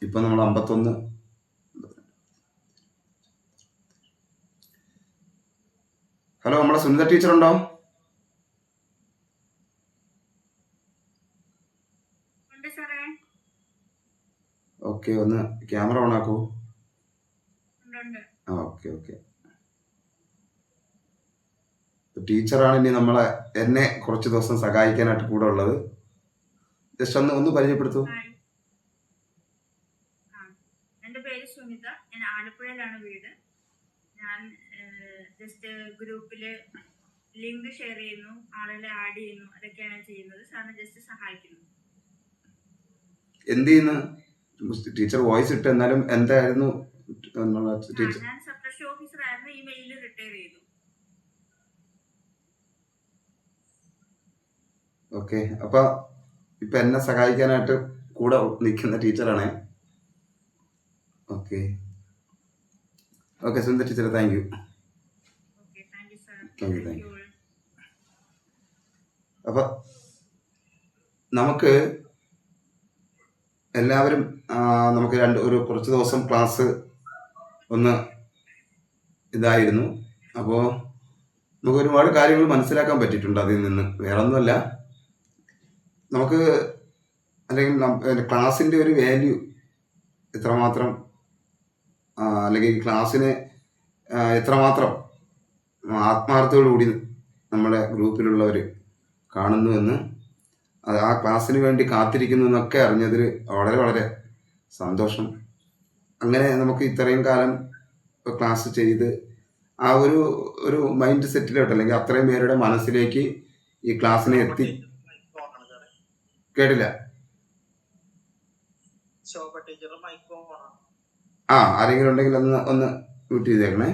ഇപ്പം നമ്മൾ 51. ഹലോ, നമ്മളെ സുനിത ടീച്ചർ ഉണ്ടോ? ഓക്കെ, ഒന്ന് ക്യാമറ ഓൺ ആക്കൂ. Okay okay. ടീച്ചറാണ് ഇനി എന്നെ കുറച്ച് ദിവസം സഹായിക്കാനായിട്ട് കൂടെ ഉള്ളത്. ജസ്റ്റ് ഒന്ന് പരിചയപ്പെടുത്തൂ. എൻ്റെ പേര് സുനിത, ഞാൻ ആലപ്പുഴയിലാണ് വീട്. ഞാൻ ജസ്റ്റ് ഗ്രൂപ്പില് ലിങ്ക് ഷെയർ ചെയ്യുന്നു, ആളുകളെ ആഡ് ചെയ്യുന്നു, അതൊക്കെയാണ് ചെയ്യുന്നത്. സാറിന് ജസ്റ്റ് സഹായിക്കുന്നു. എന്ത് ചെയ്യുന്നു? ടീച്ചർ വോയിസ് ഇട്ട്, എന്നാലും എന്തായിരുന്നു? ഞാൻ സബ്സ്ക്രിപ്ഷൻ ഓഫീസർ ആയിരുന്നു, ഈ മെയിലിൽ റിട്ടയർ ചെയ്തു. ഓക്കെ, അപ്പൊ ഇപ്പൊ എന്നെ സഹായിക്കാനായിട്ട് കൂടെ നിൽക്കുന്ന ടീച്ചറാണേ. Okay okay, Sundar teacher, thank you. അപ്പൊ നമുക്ക് എല്ലാവരും നമുക്ക് കുറച്ച് ദിവസം ക്ലാസ് ഒന്ന് ഇതായിരുന്നു. അപ്പോൾ നമുക്ക് ഒരുപാട് കാര്യങ്ങൾ മനസ്സിലാക്കാൻ പറ്റിയിട്ടുണ്ട് അതിൽ നിന്ന്. വേറെ ഒന്നുമല്ല, നമുക്ക് അല്ലെങ്കിൽ ക്ലാസ്സിൻ്റെ ഒരു വാല്യൂ എത്രമാത്രം, അല്ലെങ്കിൽ ക്ലാസ്സിനെ എത്രമാത്രം ആത്മാർത്ഥതയോടുകൂടി നമ്മുടെ ഗ്രൂപ്പിലുള്ളവർ കാണുന്നുവെന്ന്, ആ ക്ലാസ്സിന് വേണ്ടി കാത്തിരിക്കുന്നു എന്നൊക്കെ അറിഞ്ഞതിൽ വളരെ വളരെ സന്തോഷം. അങ്ങനെ നമുക്ക് ഇത്രയും കാലം ക്ലാസ് ചെയ്ത് ആ ഒരു മൈൻഡ് സെറ്റിലോട്ട്, അല്ലെങ്കിൽ അത്രയും പേരുടെ മനസ്സിലേക്ക് ഈ ക്ലാസ്സിനെ എത്തി. കേട്ടില്ല? ആരെങ്കിലും ഉണ്ടെങ്കിൽ ഒന്ന് മ്യൂട്ട് ചെയ്തേക്കണേ.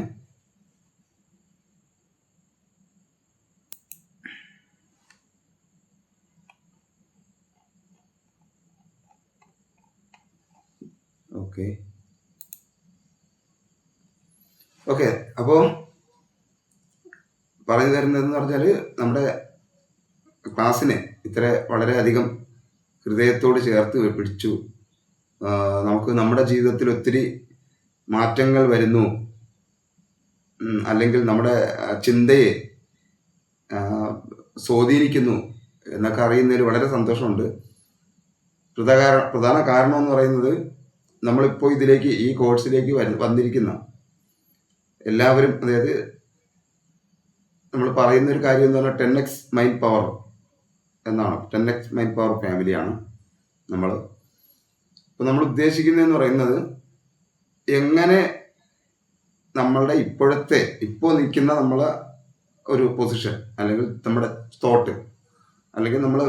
ഓക്കെ. അപ്പോൾ പറഞ്ഞു തരുന്നതെന്ന് പറഞ്ഞാൽ, നമ്മുടെ ക്ലാസ്സിനെ വളരെയധികം ഹൃദയത്തോട് ചേർത്ത് പിടിച്ചു. നമുക്ക് നമ്മുടെ ജീവിതത്തിൽ ഒത്തിരി മാറ്റങ്ങൾ വരുന്നു, അല്ലെങ്കിൽ നമ്മുടെ ചിന്തയെ സ്വാധീനിക്കുന്നു എന്നൊക്കെ അറിയുന്നതിൽ വളരെ സന്തോഷമുണ്ട്. പ്രധാന കാരണം എന്ന് പറയുന്നത്, നമ്മളിപ്പോൾ ഈ കോഴ്സിലേക്ക് വന്നിരിക്കുന്ന എല്ലാവരും, അതായത് നമ്മൾ പറയുന്ന ഒരു കാര്യം എന്ന് പറഞ്ഞാൽ 10x മൈൻഡ് പവർ എന്നാണ്. 10x മൈൻഡ് പവർ ഫാമിലിയാണ് നമ്മൾ. അപ്പോൾ നമ്മൾ ഉദ്ദേശിക്കുന്നതെന്ന് പറയുന്നത്, എങ്ങനെ നമ്മളുടെ ഇപ്പോൾ നിൽക്കുന്ന നമ്മളെ ഒരു പൊസിഷൻ, അല്ലെങ്കിൽ നമ്മുടെ തോട്ട്, അല്ലെങ്കിൽ നമ്മൾ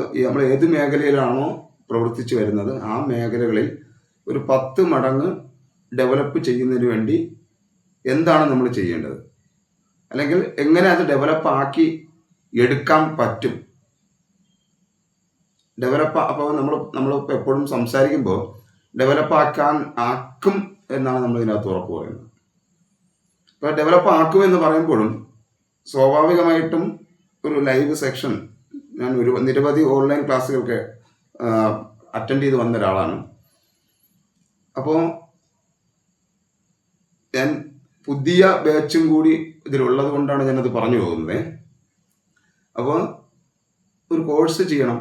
ഏത് മേഖലയിലാണോ പ്രവർത്തിച്ചു വരുന്നത്, ആ മേഖലകളിൽ ഒരു 10 മടങ്ങ് ഡെവലപ്പ് ചെയ്യുന്നതിന് വേണ്ടി എന്താണ് നമ്മൾ ചെയ്യേണ്ടത്, അല്ലെങ്കിൽ എങ്ങനെ അത് ഡെവലപ്പ് ആക്കി എടുക്കാൻ പറ്റും. അപ്പോൾ നമ്മൾ എപ്പോഴും സംസാരിക്കുമ്പോൾ ഡെവലപ്പ് ആക്കും എന്നാണ് നമ്മൾ ഇതിനകത്ത് ഉറപ്പ് പറയുന്നത്. ഇപ്പോൾ ഡെവലപ്പ് ആക്കും എന്ന് പറയുമ്പോഴും സ്വാഭാവികമായിട്ടും ഒരു ലൈവ് സെക്ഷൻ, ഞാൻ നിരവധി ഓൺലൈൻ ക്ലാസ്സുകൾക്ക് അറ്റൻഡ് ചെയ്ത് വന്ന ഒരാളാണ്. അപ്പോൾ ഞാൻ പുതിയ ബാച്ചും കൂടി ഇതിലുള്ളത് കൊണ്ടാണ് ഞാനത് പറഞ്ഞു പോകുന്നത്. അപ്പോൾ ഒരു കോഴ്സ് ചെയ്യണം,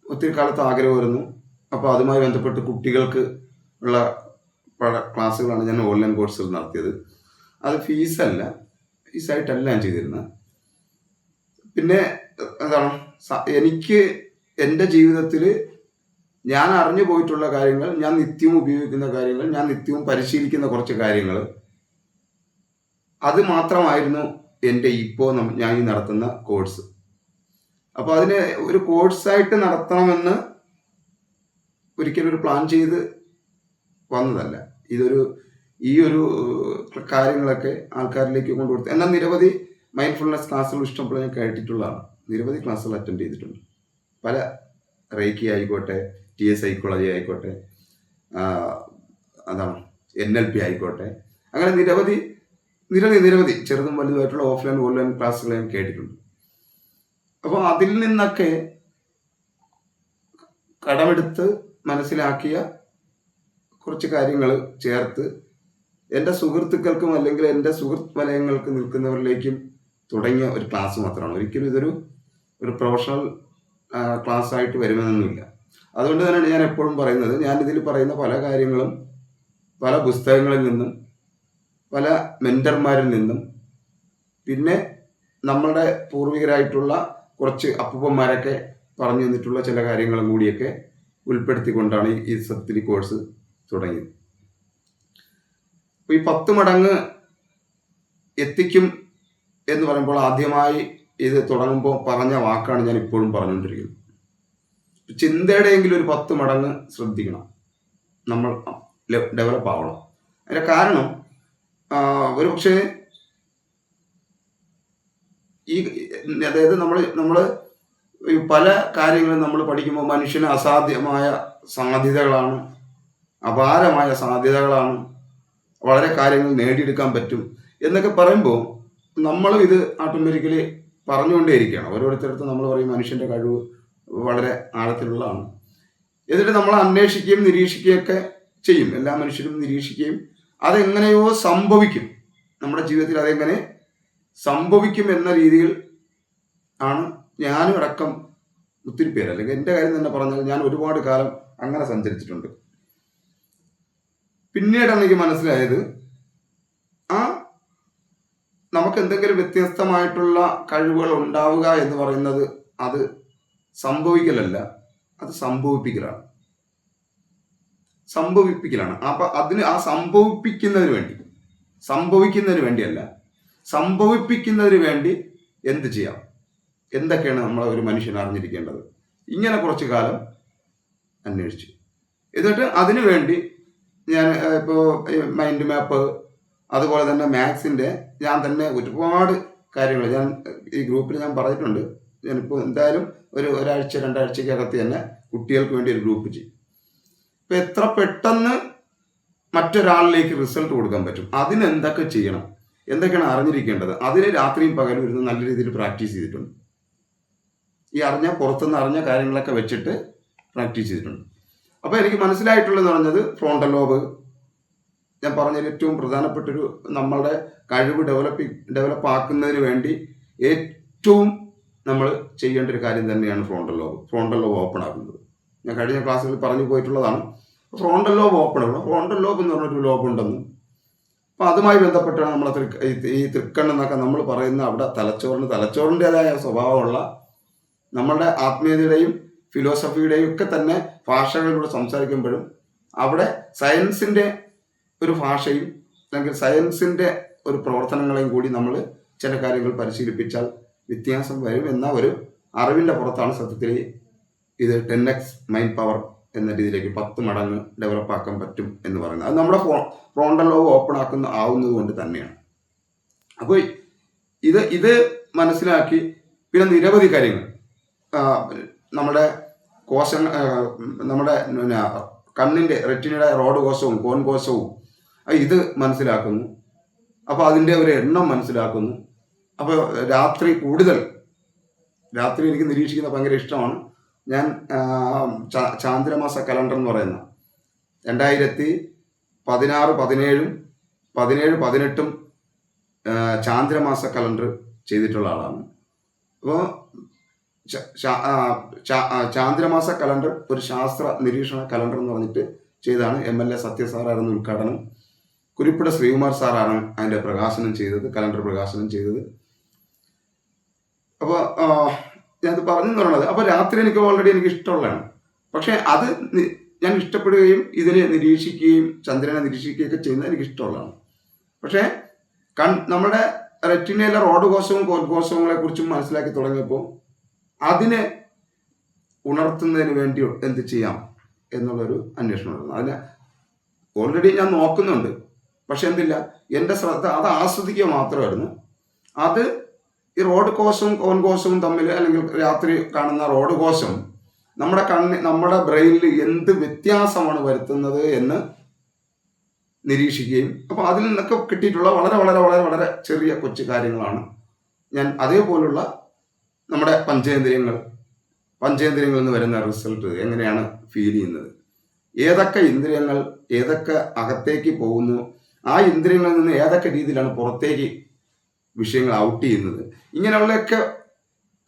ഒത്തിരി കാലത്ത് ആഗ്രഹമായിരുന്നു. അപ്പോൾ അതുമായി ബന്ധപ്പെട്ട് കുട്ടികൾക്ക് ഉള്ള ക്ലാസ്സുകളാണ് ഞാൻ ഓൺലൈൻ കോഴ്സുകൾ നടത്തിയത്. അത് ഫീസായിട്ടല്ല ഞാൻ ചെയ്തിരുന്നത്. പിന്നെ എന്താണ്, എനിക്ക് എൻ്റെ ജീവിതത്തിൽ ഞാൻ അറിഞ്ഞു പോയിട്ടുള്ള കാര്യങ്ങൾ, ഞാൻ നിത്യവും ഉപയോഗിക്കുന്ന കാര്യങ്ങൾ, ഞാൻ നിത്യവും പരിശീലിക്കുന്ന കുറച്ച് കാര്യങ്ങൾ, അത് മാത്രമായിരുന്നു എൻ്റെ ഞാൻ ഈ നടത്തുന്ന കോഴ്സ്. അപ്പോൾ അതിന് ഒരു കോഴ്സായിട്ട് നടത്തണമെന്ന് ഒരിക്കലും ഒരു പ്ലാൻ ചെയ്ത് വന്നതല്ല. ഈ ഒരു കാര്യങ്ങളൊക്കെ ആൾക്കാരിലേക്ക് കൊണ്ടുകൊടുത്ത്, എന്നാൽ നിരവധി മൈൻഡ്ഫുൾനെസ് ക്ലാസ്സുകൾ ഇഷ്ടംപോലെ ഞാൻ കേട്ടിട്ടുള്ളതാണ്. നിരവധി ക്ലാസ്സുകൾ അറ്റൻഡ് ചെയ്തിട്ടുണ്ട്. പല റേക്കി ആയിക്കോട്ടെ, TS സൈക്കോളജി ആയിക്കോട്ടെ, NLP ആയിക്കോട്ടെ, അങ്ങനെ നിരവധി ചെറുതും വലുതുമായിട്ടുള്ള ഓഫ്ലൈൻ ഓൺലൈൻ ക്ലാസ്സുകൾ ഞാൻ കേട്ടിട്ടുണ്ട്. അപ്പോൾ അതിൽ നിന്നൊക്കെ കടമെടുത്ത് മനസ്സിലാക്കിയ കുറച്ച് കാര്യങ്ങൾ ചേർത്ത് എൻ്റെ സുഹൃത്തുക്കൾക്കും അല്ലെങ്കിൽ എൻ്റെ സുഹൃത്ത് വലയങ്ങൾക്ക് നിൽക്കുന്നവരിലേക്കും തുടങ്ങിയ ഒരു ക്ലാസ് മാത്രമാണ്. ഒരിക്കലും ഇതൊരു പ്രൊഫഷണൽ ക്ലാസ് ആയിട്ട് വരുമെന്നൊന്നുമില്ല. അതുകൊണ്ട് തന്നെയാണ് ഞാൻ എപ്പോഴും പറയുന്നത്, ഞാനിതിൽ പറയുന്ന പല കാര്യങ്ങളും പല പുസ്തകങ്ങളിൽ നിന്നും പല മെൻറ്റർമാരിൽ നിന്നും പിന്നെ നമ്മളുടെ പൂർവികരായിട്ടുള്ള കുറച്ച് അപ്പൂപ്പന്മാരൊക്കെ പറഞ്ഞു തന്നിട്ടുള്ള ചില കാര്യങ്ങളും കൂടിയൊക്കെ ഉൾപ്പെടുത്തിക്കൊണ്ടാണ് ഈ സത്യത്തിൽ കോഴ്സ് തുടങ്ങിയത്. അപ്പോൾ ഈ 10 മടങ്ങ് എത്തിക്കും എന്ന് പറയുമ്പോൾ ആദ്യമായി ഇത് തുടങ്ങുമ്പോൾ പറഞ്ഞ വാക്കാണ് ഞാൻ ഇപ്പോഴും പറഞ്ഞുകൊണ്ടിരിക്കുന്നത്. ചിന്തയുടെയെങ്കിലും ഒരു 10 മടങ്ങ് ശ്രദ്ധിക്കണം, നമ്മൾ ഡെവലപ്പ് ആവണം. അതിൻ്റെ കാരണം ഒരു പക്ഷേ അതായത് നമ്മൾ പല കാര്യങ്ങളും നമ്മൾ പഠിക്കുമ്പോൾ മനുഷ്യന് അസാധ്യമായ സാധ്യതകളാണ്, അപാരമായ സാധ്യതകളാണ്, വളരെ കാര്യങ്ങൾ നേടിയെടുക്കാൻ പറ്റും എന്നൊക്കെ പറയുമ്പോൾ നമ്മളും ഇത് ഓട്ടോമാറ്റിക്കലി പറഞ്ഞുകൊണ്ടേയിരിക്കുകയാണ്. ഓരോരുത്തരടുത്തും നമ്മൾ പറയും മനുഷ്യൻ്റെ കഴിവ് വളരെ ആഴത്തിലുള്ളതാണ്. എന്നിട്ട് നമ്മൾ അന്വേഷിക്കുകയും നിരീക്ഷിക്കുകയൊക്കെ ചെയ്യും. എല്ലാ മനുഷ്യരും നിരീക്ഷിക്കുകയും അതെങ്ങനെയോ സംഭവിക്കും, നമ്മുടെ ജീവിതത്തിൽ അതെങ്ങനെ സംഭവിക്കും എന്ന രീതിയിൽ ആണ് ഞാനും അടക്കം ഒത്തിരി പേര്, അല്ലെങ്കിൽ എൻ്റെ കാര്യം തന്നെ പറഞ്ഞാൽ ഞാൻ ഒരുപാട് കാലം അങ്ങനെ സഞ്ചരിച്ചിട്ടുണ്ട്. പിന്നീടാണ് എനിക്ക് മനസ്സിലായത് നമുക്ക് എന്തെങ്കിലും വ്യത്യസ്തമായിട്ടുള്ള കഴിവുകൾ ഉണ്ടാവുക എന്ന് പറയുന്നത് അത് സംഭവിക്കലല്ല, അത് സംഭവിപ്പിക്കലാണ്. അപ്പൊ അതിന് ആ സംഭവിക്കുന്നതിന് വേണ്ടിയല്ല, സംഭവിപ്പിക്കുന്നതിന് വേണ്ടി എന്ത് ചെയ്യാം, എന്തൊക്കെയാണ് നമ്മൾ ഒരു മനുഷ്യൻ അറിഞ്ഞിരിക്കേണ്ടത്, ഇങ്ങനെ കുറച്ചു കാലം അന്വേഷിച്ചു. എന്നിട്ട് അതിനു വേണ്ടി ഞാൻ ഇപ്പോൾ മൈൻഡ് മാപ്പ്, അതുപോലെ തന്നെ മാത്സിൻ്റെ ഞാൻ തന്നെ ഒരുപാട് കാര്യങ്ങൾ ഞാൻ ഈ ഗ്രൂപ്പിൽ ഞാൻ പറഞ്ഞിട്ടുണ്ട്. ഞാനിപ്പോൾ എന്തായാലും ഒരാഴ്ച 2 ആഴ്ചക്കകത്ത് തന്നെ കുട്ടികൾക്ക് വേണ്ടി ഒരു ഗ്രൂപ്പ് ചെയ്യും. ഇപ്പം എത്ര പെട്ടെന്ന് മറ്റൊരാളിലേക്ക് റിസൾട്ട് കൊടുക്കാൻ പറ്റും, അതിന് എന്തൊക്കെ ചെയ്യണം, എന്തൊക്കെയാണ് അറിഞ്ഞിരിക്കേണ്ടത്, അതിന് രാത്രിയും പകലും ഇരുന്ന് നല്ല രീതിയിൽ പ്രാക്ടീസ് ചെയ്തിട്ടുണ്ട്. ഈ പുറത്തുനിന്ന് അറിഞ്ഞ കാര്യങ്ങളൊക്കെ വെച്ചിട്ട് പ്രാക്ടീസ് ചെയ്തിട്ടുണ്ട്. അപ്പോൾ എനിക്ക് മനസ്സിലായിട്ടുള്ളതെന്ന് പറഞ്ഞത് ഫ്രോണ്ടൽ ലോബ്, ഞാൻ പറഞ്ഞതിൽ ഏറ്റവും പ്രധാനപ്പെട്ടൊരു നമ്മളുടെ കഴിവ് ഡെവലപ്പ് ആക്കുന്നതിന് വേണ്ടി ഏറ്റവും നമ്മൾ ചെയ്യേണ്ട ഒരു കാര്യം തന്നെയാണ് ഫ്രോണ്ടൽ ലോബ് ഓപ്പൺ ആക്കുന്നത്. ഞാൻ കഴിഞ്ഞ ക്ലാസ്സുകളിൽ പറഞ്ഞു പോയിട്ടുള്ളതാണ്. ഫ്രോണ്ടൽ ലോബ് ഓപ്പൺ ആക്കണം. ഫ്രോണ്ടൽ ലോബ് എന്ന് പറഞ്ഞൊരു ലോബ് ഉണ്ടെന്നും, അപ്പം അതുമായി ബന്ധപ്പെട്ടാണ് നമ്മൾ ഈ തൃക്കണ്ണെന്നൊക്കെ നമ്മൾ പറയുന്ന അവിടെ തലച്ചോറിൻ്റെതായ സ്വഭാവമുള്ള നമ്മളുടെ ആത്മീയതയുടെയും ഫിലോസഫിയുടെയും ഒക്കെ തന്നെ ഭാഷകളിലൂടെ സംസാരിക്കുമ്പോഴും അവിടെ സയൻസിൻ്റെ ഒരു ഭാഷയും അല്ലെങ്കിൽ സയൻസിൻ്റെ ഒരു പ്രവർത്തനങ്ങളെയും കൂടി നമ്മൾ ചില കാര്യങ്ങൾ പരിശീലിപ്പിച്ചാൽ വ്യത്യാസം വരും എന്ന ഒരു അറിവിൻ്റെ പുറത്താണ് സത്യത്തിൽ ഇത് 10x മൈൻഡ് പവർ എന്ന രീതിയിലേക്ക് 10 മടങ്ങ് ഡെവലപ്പ് ആക്കാൻ പറ്റും എന്ന് പറയുന്നത്. അത് നമ്മുടെ ഫ്രോണ്ടൽ ലോബ് ഓപ്പൺ ആവുന്നത് കൊണ്ട് തന്നെയാണ്. അപ്പോൾ ഇത് മനസ്സിലാക്കി പിന്നെ നിരവധി കാര്യങ്ങൾ നമ്മുടെ നമ്മുടെ കണ്ണിൻ്റെ റെറ്റിനയുടെ റോഡ് കോശവും കോൺ കോശവും ഇത് മനസ്സിലാക്കുന്നു. അപ്പോൾ അതിൻ്റെ ഒരു എണ്ണം മനസ്സിലാക്കുന്നു. അപ്പോൾ രാത്രി എനിക്ക് നിരീക്ഷിക്കുന്ന ഭയങ്കര ഇഷ്ടമാണ്. ഞാൻ ചാന്ദ്രമാസ കലണ്ടർ എന്ന് പറയുന്ന 2016, 17, 18 ചാന്ദ്രമാസ കലണ്ടർ ചെയ്തിട്ടുള്ള ആളാണ്. അപ്പോൾ ചാന്ദ്രമാസ കലണ്ടർ ഒരു ശാസ്ത്ര നിരീക്ഷണ കലണ്ടർ എന്ന് പറഞ്ഞിട്ട് ചെയ്താണ്. MLA സത്യ സാറായിരുന്നു ഉദ്ഘാടനം. കുരിപ്പുഴ ശ്രീകുമാർ സാറാണ് അതിൻ്റെ കലണ്ടർ പ്രകാശനം ചെയ്തത്. അപ്പോൾ ഞാനത് പറഞ്ഞു പറയണത്, അപ്പോൾ രാത്രി എനിക്ക് ഇഷ്ടമുള്ളതാണ്. പക്ഷേ അത് ഞാൻ ഇഷ്ടപ്പെടുകയും ഇതിനെ നിരീക്ഷിക്കുകയും ചന്ദ്രനെ നിരീക്ഷിക്കുകയൊക്കെ ചെയ്യുന്നത് എനിക്ക് ഇഷ്ടമുള്ളതാണ്. പക്ഷേ നമ്മുടെ റെറ്റിനയിലെ റോഡ് കോശവും കോശങ്ങളെ കുറിച്ചും മനസ്സിലാക്കി തുടങ്ങിയപ്പോൾ അതിനെ ഉണർത്തുന്നതിന് വേണ്ടി എന്ത് ചെയ്യാം എന്നുള്ളൊരു അന്വേഷണം. അതിനെ ഓൾറെഡി ഞാൻ നോക്കുന്നുണ്ട്, പക്ഷെ എന്തില്ല, എൻ്റെ ശ്രദ്ധ അത് ആസ്വദിക്കുക മാത്രമായിരുന്നു. അത് ഈ റോഡ് കോശവും കോശവും തമ്മിൽ, അല്ലെങ്കിൽ രാത്രി കാണുന്ന റോഡ് കോശം നമ്മുടെ ബ്രെയിനിൽ എന്ത് വ്യത്യാസമാണ് വരുത്തുന്നത് എന്ന് നിരീക്ഷിക്കുകയും, അപ്പോൾ അതിൽ നിന്നൊക്കെ കിട്ടിയിട്ടുള്ള വളരെ വളരെ വളരെ വളരെ ചെറിയ കൊച്ചു കാര്യങ്ങളാണ് ഞാൻ അതേപോലുള്ള നമ്മുടെ പഞ്ചേന്ദ്രിയങ്ങളിൽ നിന്ന് വരുന്ന റിസൾട്ട് എങ്ങനെയാണ് ഫീൽ ചെയ്യുന്നത്, ഏതൊക്കെ ഇന്ദ്രിയങ്ങൾ ഏതൊക്കെ അകത്തേക്ക് പോകുന്നു, ആ ഇന്ദ്രിയങ്ങളിൽ നിന്ന് ഏതൊക്കെ രീതിയിലാണ് പുറത്തേക്ക് വിഷയങ്ങൾ ഔട്ട് ചെയ്യുന്നത്, ഇങ്ങനെയുള്ളതൊക്കെ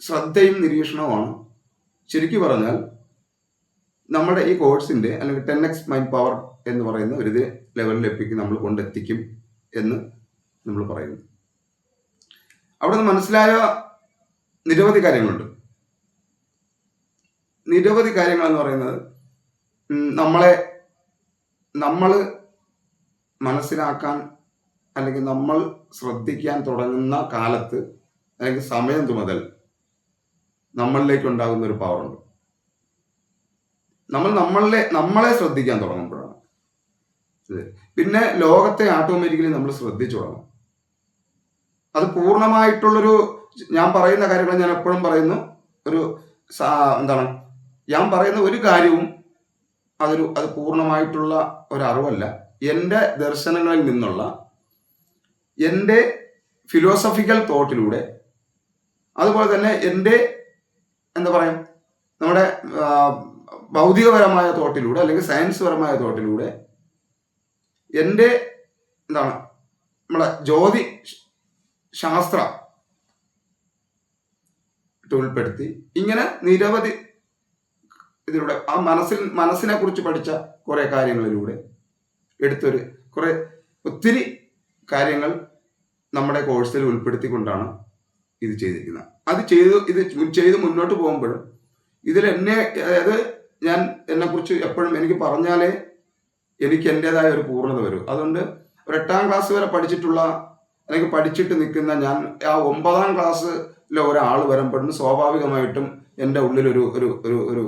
ശ്രദ്ധയും നിരീക്ഷണവുമാണ് ശരിക്കും പറഞ്ഞാൽ നമ്മുടെ ഈ കോഴ്സിൻ്റെ അല്ലെങ്കിൽ 10x മൈൻഡ് പവർ എന്ന് പറയുന്ന ഒരു ലെവലിലേക്ക് നമ്മൾ കൊണ്ടെത്തിക്കും എന്ന് നമ്മൾ പറയുന്നു. അവിടെ നിന്ന് മനസ്സിലായ നിരവധി കാര്യങ്ങളുണ്ട്. നിരവധി കാര്യങ്ങൾ എന്ന് പറയുന്നത് നമ്മൾ മനസ്സിലാക്കാൻ അല്ലെങ്കിൽ നമ്മൾ ശ്രദ്ധിക്കാൻ തുടങ്ങുന്ന കാലത്ത് അല്ലെങ്കിൽ സമയം മുതൽ നമ്മളിലേക്ക് ഉണ്ടാകുന്ന ഒരു പവറുണ്ട്. നമ്മളെ ശ്രദ്ധിക്കാൻ തുടങ്ങുമ്പോഴാണ്. പിന്നെ ലോകത്തെ ഓട്ടോമാറ്റിക്കലി നമ്മൾ ശ്രദ്ധിച്ചു തുടങ്ങും. അത് പൂർണ്ണമായിട്ടുള്ളൊരു, ഞാൻ പറയുന്ന കാര്യങ്ങൾ ഞാൻ എപ്പോഴും പറയുന്നു, ഒരു ഞാൻ പറയുന്ന ഒരു കാര്യവും അത് പൂർണ്ണമായിട്ടുള്ള ഒരറിവല്ല. എൻ്റെ ദർശനങ്ങളിൽ നിന്നുള്ള എൻ്റെ ഫിലോസഫിക്കൽ തോട്ടിലൂടെ, അതുപോലെ തന്നെ എൻ്റെ നമ്മുടെ ഭൗതികപരമായ തോട്ടിലൂടെ അല്ലെങ്കിൽ സയൻസ് പരമായ തോട്ടിലൂടെ എൻ്റെ നമ്മളെ ജ്യോതി ശാസ്ത്ര ഉൾപ്പെടുത്തി ഇങ്ങനെ നിരവധി ഇതിലൂടെ ആ മനസ്സിനെ കുറിച്ച് പഠിച്ച കുറെ കാര്യങ്ങളിലൂടെ എടുത്തൊരു ഒത്തിരി കാര്യങ്ങൾ നമ്മുടെ കോഴ്സിൽ ഉൾപ്പെടുത്തിക്കൊണ്ടാണ് ഇത് ചെയ്തിരിക്കുന്നത്. ഇത് ചെയ്ത് മുന്നോട്ട് പോകുമ്പോഴും ഇതിൽ അതായത് ഞാൻ എന്നെക്കുറിച്ച് എപ്പോഴും എനിക്ക് പറഞ്ഞാലേ എനിക്ക് എൻ്റെതായ ഒരു പൂർണ്ണത വരും. അതുകൊണ്ട് ഒരു 8ാം ക്ലാസ് വരെ പഠിച്ചിട്ടുള്ള അല്ലെങ്കിൽ പഠിച്ചിട്ട് നിൽക്കുന്ന ഞാൻ ആ 9ാം ക്ലാസ്സിലെ ഒരാൾ വരുമ്പോഴും സ്വാഭാവികമായിട്ടും എൻ്റെ ഉള്ളിലൊരു ഒരു ഒരു ഒരു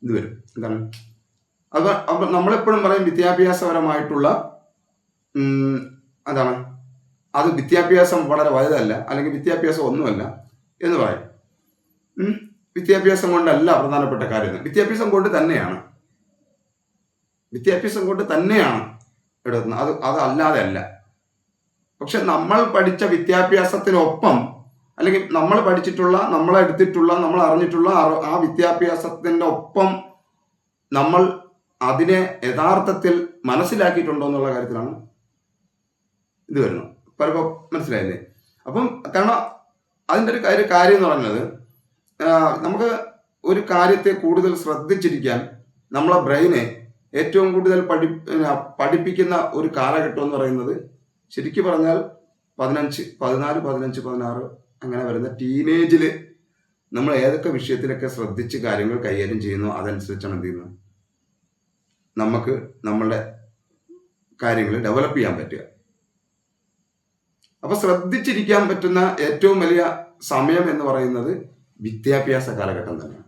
ഇത് വരും. അപ്പം നമ്മളെപ്പോഴും പറയും വിദ്യാഭ്യാസപരമായിട്ടുള്ള അത് വിദ്യാഭ്യാസം വളരെ വലുതല്ല അല്ലെങ്കിൽ വിദ്യാഭ്യാസം ഒന്നുമല്ല എന്ന് പറയും. വിദ്യാഭ്യാസം കൊണ്ടല്ല പ്രധാനപ്പെട്ട കാര്യം. വിദ്യാഭ്യാസം കൊണ്ട് തന്നെയാണ് എടുക്കുന്നത്. അതല്ലാതെ അല്ല. പക്ഷെ നമ്മൾ പഠിച്ച വിദ്യാഭ്യാസത്തിനൊപ്പം അല്ലെങ്കിൽ നമ്മൾ പഠിച്ചിട്ടുള്ള, നമ്മളെടുത്തിട്ടുള്ള, നമ്മൾ അറിഞ്ഞിട്ടുള്ള ആ വിദ്യാഭ്യാസത്തിൻ്റെ ഒപ്പം നമ്മൾ അതിനെ യഥാർത്ഥത്തിൽ മനസ്സിലാക്കിയിട്ടുണ്ടോ എന്നുള്ള കാര്യത്തിലാണ് ഇത് വരുന്നത്. പലപ്പോൾ മനസ്സിലായില്ലേ? അപ്പം കാരണം അതിൻ്റെ ഒരു കാര്യം എന്ന് പറയുന്നത്, നമുക്ക് ഒരു കാര്യത്തെ കൂടുതൽ ശ്രദ്ധിച്ചിരിക്കാൻ നമ്മളെ ബ്രെയിനെ ഏറ്റവും കൂടുതൽ പഠിപ്പിക്കുന്ന ഒരു കാലഘട്ടം എന്ന് പറയുന്നത് ശരിക്കും പറഞ്ഞാൽ 14, 16 അങ്ങനെ വരുന്ന ടീനേജിൽ നമ്മൾ ഏതൊക്കെ വിഷയത്തിലൊക്കെ ശ്രദ്ധിച്ച് കാര്യങ്ങൾ കൈകാര്യം ചെയ്യുന്നു അതനുസരിച്ചാണ് എന്ത് ചെയ്യുന്നത്, നമുക്ക് നമ്മളുടെ കാര്യങ്ങൾ ഡെവലപ്പ് ചെയ്യാൻ പറ്റുക. അപ്പൊ ശ്രദ്ധിച്ചിരിക്കാൻ പറ്റുന്ന ഏറ്റവും വലിയ സമയം എന്ന് പറയുന്നത് വിദ്യാഭ്യാസ കാലഘട്ടം തന്നെയാണ്.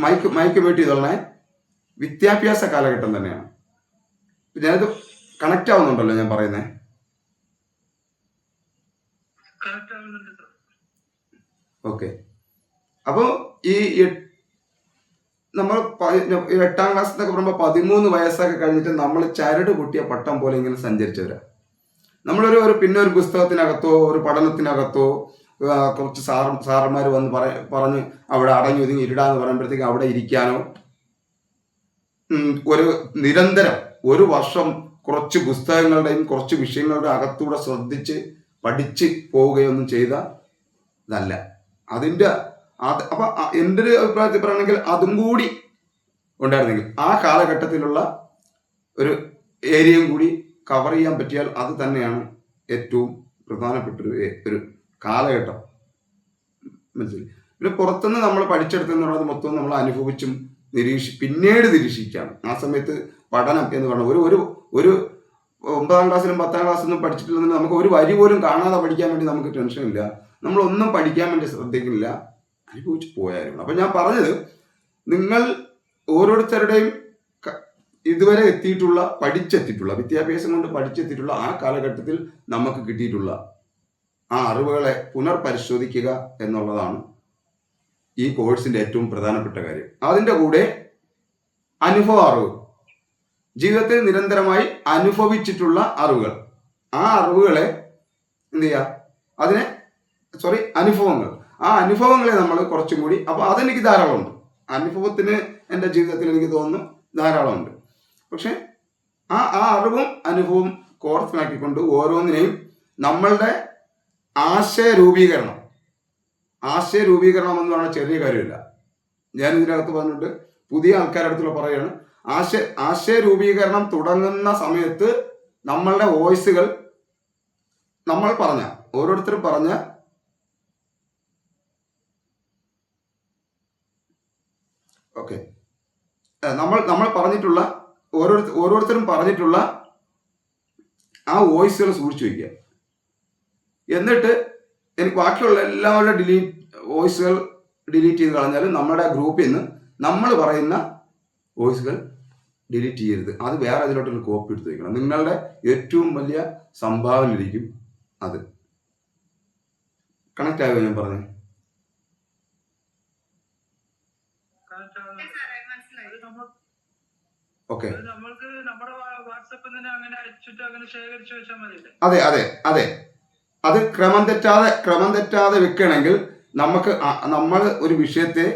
മൈക്ക് മ്യൂട്ട് ചെയ്തോളണേ. വിദ്യാഭ്യാസ കാലഘട്ടം തന്നെയാണ്. ഞാനിത് കണക്റ്റ് ആവുന്നുണ്ടല്ലോ ഞാൻ പറയുന്നേ? ഓക്കെ. അപ്പോൾ ഈ നമ്മൾ 8ാം ക്ലാസ് എന്നൊക്കെ പറയുമ്പോൾ 13 വയസ്സൊക്കെ കഴിഞ്ഞിട്ട് നമ്മൾ ചരട് പൊട്ടിയ പട്ടം പോലെ ഇങ്ങനെ സഞ്ചരിച്ചവരാ. നമ്മളൊരു പിന്നെ ഒരു പുസ്തകത്തിനകത്തോ ഒരു പഠനത്തിനകത്തോ കുറച്ച് സാറന്മാർ വന്ന് പറഞ്ഞ് അവിടെ അടങ്ങി ഒതുങ്ങി ഇരിടാന്ന് പറയുമ്പോഴത്തേക്ക് അവിടെ ഇരിക്കാനോ ഒരു നിരന്തരം 1 വർഷം കുറച്ച് പുസ്തകങ്ങളുടെയും കുറച്ച് വിഷയങ്ങളുടെ അകത്തൂടെ ശ്രദ്ധിച്ച് പഠിച്ച് പോവുകയൊന്നും ചെയ്തതല്ല. അപ്പൊ എൻ്റെ ഒരു അഭിപ്രായത്തിൽ പറയുകയാണെങ്കിൽ അതും കൂടി ഉണ്ടായിരുന്നെങ്കിൽ ആ കാലഘട്ടത്തിലുള്ള ഒരു ഏരിയയും കൂടി കവർ ചെയ്യാൻ പറ്റിയാൽ അത് തന്നെയാണ് ഏറ്റവും പ്രധാനപ്പെട്ട ഒരു കാലഘട്ടം. മനസ്സിലായി? പിന്നെ പുറത്തുനിന്ന് നമ്മൾ പഠിച്ചെടുത്തെന്നുള്ളത് മൊത്തം നമ്മൾ അനുഭവിച്ചും പിന്നീട് നിരീക്ഷിക്കുകയാണ്. ആ സമയത്ത് പഠനം എന്ന് പറഞ്ഞാൽ ഒരു 9ാം ക്ലാസ്സിലും 10ാം ക്ലാസ്സിലും പഠിച്ചിട്ടില്ലെന്ന് നമുക്ക് ഒരു വരി പോലും കാണാതെ പഠിക്കാൻ വേണ്ടി നമുക്ക് ടെൻഷനില്ല. നമ്മളൊന്നും പഠിക്കാൻ വേണ്ടി ശ്രദ്ധിക്കുന്നില്ല, അനുഭവിച്ച് പോയായിരുന്നു. അപ്പം ഞാൻ പറഞ്ഞത്, നിങ്ങൾ ഓരോരുത്തരുടെയും ഇതുവരെ പഠിച്ചെത്തിയിട്ടുള്ള വിദ്യാഭ്യാസം കൊണ്ട് പഠിച്ചെത്തിയിട്ടുള്ള ആ കാലഘട്ടത്തിൽ നമുക്ക് കിട്ടിയിട്ടുള്ള ആ അറിവുകളെ പുനർപരിശോധിക്കുക എന്നുള്ളതാണ് ഈ കോഴ്സിന്റെ ഏറ്റവും പ്രധാനപ്പെട്ട കാര്യം. അതിൻ്റെ കൂടെ അനുഭവ അറിവ്, ജീവിതത്തിൽ നിരന്തരമായി അനുഭവിച്ചിട്ടുള്ള അറിവുകൾ, ആ അറിവുകളെ എന്ത് ചെയ്യുക, അനുഭവങ്ങൾ, ആ അനുഭവങ്ങളെ നമ്മൾ കുറച്ചും കൂടി, അപ്പോൾ അതെനിക്ക് ധാരാളമുണ്ട്. അനുഭവത്തിന് എൻ്റെ ജീവിതത്തിൽ എനിക്ക് തോന്നുന്നു ധാരാളമുണ്ട്. പക്ഷെ ആ അറിവും അനുഭവവും കോർത്തിണക്കിക്കൊണ്ട് ഓരോന്നിനെയും നമ്മളുടെ ആശയ രൂപീകരണം എന്ന് പറഞ്ഞാൽ ചെറിയ കാര്യമില്ല. ഞാൻ ഇതിനകത്ത് പറഞ്ഞിട്ട് പുതിയ ആൾക്കാരുടെ അടുത്തുള്ള പറയുകയാണ്, ആശയ രൂപീകരണം തുടങ്ങുന്ന സമയത്ത് നമ്മളുടെ വോയിസുകൾ നമ്മൾ പറഞ്ഞ ഓരോരുത്തരും പറഞ്ഞ നമ്മൾ പറഞ്ഞിട്ടുള്ള ഓരോരുത്തരും പറഞ്ഞിട്ടുള്ള ആ വോയിസുകൾ സൂക്ഷിച്ചു വയ്ക്കുക. എന്നിട്ട് എനിക്ക് ബാക്കിയുള്ള എല്ലാവരുടെ വോയിസുകൾ ഡിലീറ്റ് ചെയ്ത് കളഞ്ഞാലും നമ്മുടെ ഗ്രൂപ്പിൽ നിന്ന് നമ്മൾ പറയുന്ന വോയിസുകൾ ഡിലീറ്റ് ചെയ്യരുത്. അത് വേറെ അതിലോട്ടൊരു കോപ്പി എടുത്ത് വയ്ക്കണം. നിങ്ങളുടെ ഏറ്റവും വലിയ സംഭാവന ഇരിക്കും അത്. കണക്റ്റ് ആയോ ഞാൻ പറഞ്ഞത്? ഓക്കെ, അതെ അതെ അതെ. അത് ക്രമം തെറ്റാതെ വെക്കണമെങ്കിൽ നമ്മൾ ഒരു വിഷയത്തെ,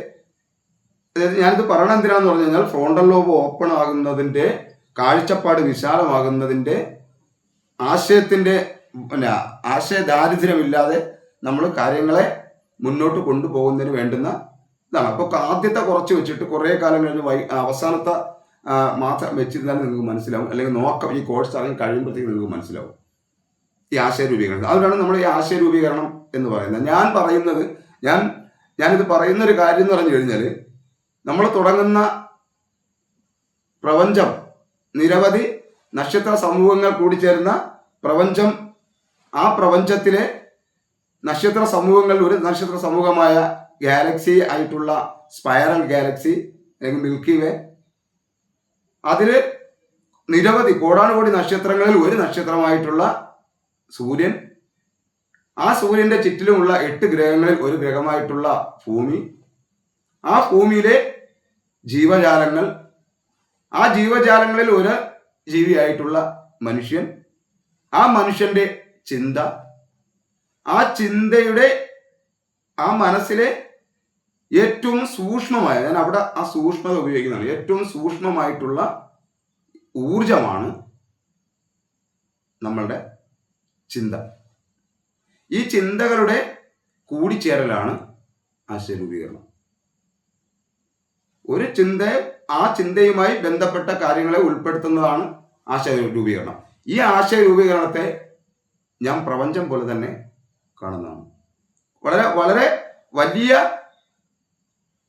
ഞാനിത് പറയണത് എന്തിനാന്ന് പറഞ്ഞു കഴിഞ്ഞാൽ ഫ്രോണ്ടൽ ലോബ് ഓപ്പൺ ആകുന്നതിൻ്റെ, കാഴ്ചപ്പാട് വിശാലമാകുന്നതിൻ്റെ, ആശയ ദാരിദ്ര്യമില്ലാതെ നമ്മൾ കാര്യങ്ങളെ മുന്നോട്ട് കൊണ്ടുപോകുന്നതിന് വേണ്ടുന്ന ഇതാണ്. അപ്പോൾ ആദ്യത്തെ കുറച്ച് വെച്ചിട്ട് കുറേ കാലം കഴിഞ്ഞ് അവസാനത്തെ മാത്രം വെച്ചിരുന്നാൽ നിങ്ങൾക്ക് മനസ്സിലാവും, അല്ലെങ്കിൽ ഈ കോഴ്സ് ഇറങ്ങി കഴിയുമ്പോഴത്തേക്ക് നിങ്ങൾക്ക് മനസ്സിലാവും ഈ ആശയ രൂപീകരണം. അതുകൊണ്ടാണ് നമ്മൾ ഈ ആശയ രൂപീകരണം എന്ന് പറയുന്നത്. ഞാനിത് പറയുന്ന ഒരു കാര്യം എന്ന് പറഞ്ഞു കഴിഞ്ഞാൽ, നമ്മൾ തുടങ്ങുന്ന പ്രപഞ്ചം നിരവധി നക്ഷത്ര സമൂഹങ്ങൾ കൂടിച്ചേരുന്ന പ്രപഞ്ചം. ആ പ്രപഞ്ചത്തിലെ നക്ഷത്ര സമൂഹങ്ങളിൽ ഒരു നക്ഷത്ര സമൂഹമായ ഗാലക്സി ആയിട്ടുള്ള സ്പൈറൽ ഗാലക്സി അല്ലെങ്കിൽ മിൽക്കി വേ, അതിൽ നിരവധി കോടാനുകോടി നക്ഷത്രങ്ങളിൽ ഒരു നക്ഷത്രമായിട്ടുള്ള സൂര്യൻ, ആ സൂര്യന്റെ ചുറ്റിലുമുള്ള 8 ഗ്രഹങ്ങളിൽ ഒരു ഗ്രഹമായിട്ടുള്ള ഭൂമി, ആ ഭൂമിയിലെ ജീവജാലങ്ങൾ, ആ ജീവജാലങ്ങളിൽ ഒരു ജീവിയായിട്ടുള്ള മനുഷ്യൻ, ആ മനുഷ്യന്റെ ചിന്ത, ആ ചിന്തയുടെ ആ മനസ്സിലെ ഏറ്റവും സൂക്ഷ്മമായ, ഞാൻ അവിടെ ആ സൂക്ഷ്മത ഉപയോഗിക്കുന്നതാണ്, ഏറ്റവും സൂക്ഷ്മമായിട്ടുള്ള ഊർജമാണ് നമ്മളുടെ ചിന്ത. ഈ ചിന്തകളുടെ കൂടിച്ചേരലാണ് ആശയരൂപീകരണം. ഒരു ആ ചിന്തയുമായി ബന്ധപ്പെട്ട കാര്യങ്ങളെ ഉൾപ്പെടുത്തുന്നതാണ് ആശയരൂപീകരണം. ഈ ആശയരൂപീകരണത്തെ ഞാൻ പ്രപഞ്ചം പോലെ തന്നെ കാണുന്നതാണ്. വളരെ വളരെ വലിയ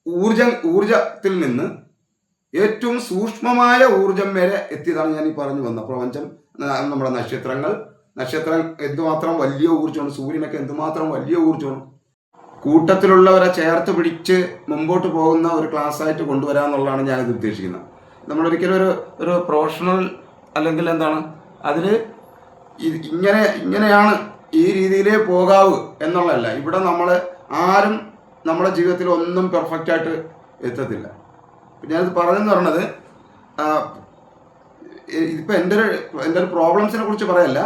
ഊർജത്തിൽ നിന്ന് ഏറ്റവും സൂക്ഷ്മമായ ഊർജം വരെ എത്തിയതാണ് ഞാൻ ഈ പറഞ്ഞു വന്ന പ്രപഞ്ചം. നമ്മുടെ നക്ഷത്രം എന്തുമാത്രം വലിയ ഊർജ്ജമാണ്, സൂര്യനൊക്കെ എന്തുമാത്രം വലിയ ഊർജ്ജമാണ്. കൂട്ടത്തിലുള്ളവരെ ചേർത്ത് പിടിച്ച് മുമ്പോട്ട് പോകുന്ന ഒരു ക്ലാസ്സായിട്ട് കൊണ്ടുവരാമെന്നുള്ളതാണ് ഞാനിത് ഉദ്ദേശിക്കുന്നത്. നമ്മളൊരിക്കലും ഒരു പ്രൊഫഷണൽ അല്ലെങ്കിൽ എന്താണ് അതിൽ ഇങ്ങനെയാണ് ഈ രീതിയിലേ പോകാവൂ എന്നുള്ളതല്ല. ഇവിടെ നമ്മൾ ആരും നമ്മുടെ ജീവിതത്തിൽ ഒന്നും പെർഫെക്റ്റ് ആയിട്ട് എത്തത്തില്ല. ഞാനിത് പറഞ്ഞെന്ന് പറഞ്ഞത് ഇപ്പം എൻ്റെ ഒരു പ്രോബ്ലംസിനെ കുറിച്ച് പറയല്ല.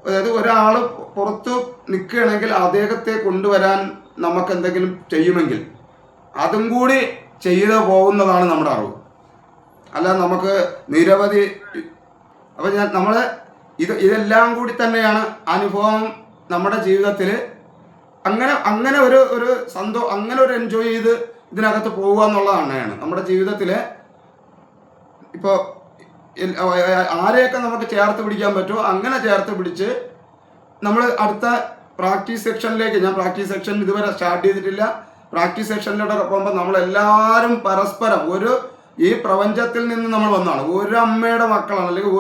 അതായത് ഒരാൾ പുറത്ത് നിൽക്കുകയാണെങ്കിൽ അദ്ദേഹത്തെ കൊണ്ടുവരാൻ നമുക്ക് എന്തെങ്കിലും ചെയ്യുമെങ്കിൽ അതും കൂടി ചെയ്ത് പോകുന്നതാണ് നമ്മുടെ അറിവ്. അല്ല നമുക്ക് നിരവധി അപ്പം നമ്മൾ ഇതെല്ലാം കൂടി തന്നെയാണ് അനുഭവം നമ്മുടെ ജീവിതത്തിൽ. അങ്ങനെ ഒരു അങ്ങനെ ഒരു എൻജോയ് ചെയ്ത് ഇതിനകത്ത് പോകുക എന്നുള്ളത് തന്നെയാണ് നമ്മുടെ ജീവിതത്തിൽ. ഇപ്പോൾ ആരെയൊക്കെ നമുക്ക് ചേർത്ത് പിടിക്കാൻ പറ്റുമോ അങ്ങനെ ചേർത്ത് പിടിച്ച് നമ്മൾ അടുത്ത പ്രാക്ടീസ് സെക്ഷനിലേക്ക്, ഞാൻ പ്രാക്ടീസ് സെക്ഷൻ ഇതുവരെ സ്റ്റാർട്ട് ചെയ്തിട്ടില്ല, പ്രാക്ടീസ് സെക്ഷനിലൂടെ പോകുമ്പോൾ നമ്മളെല്ലാവരും പരസ്പരം ഈ പ്രപഞ്ചത്തിൽ നിന്ന് നമ്മൾ വന്നതാണ്. ഒരു അമ്മയുടെ മക്കളാണ്, അല്ലെങ്കിൽ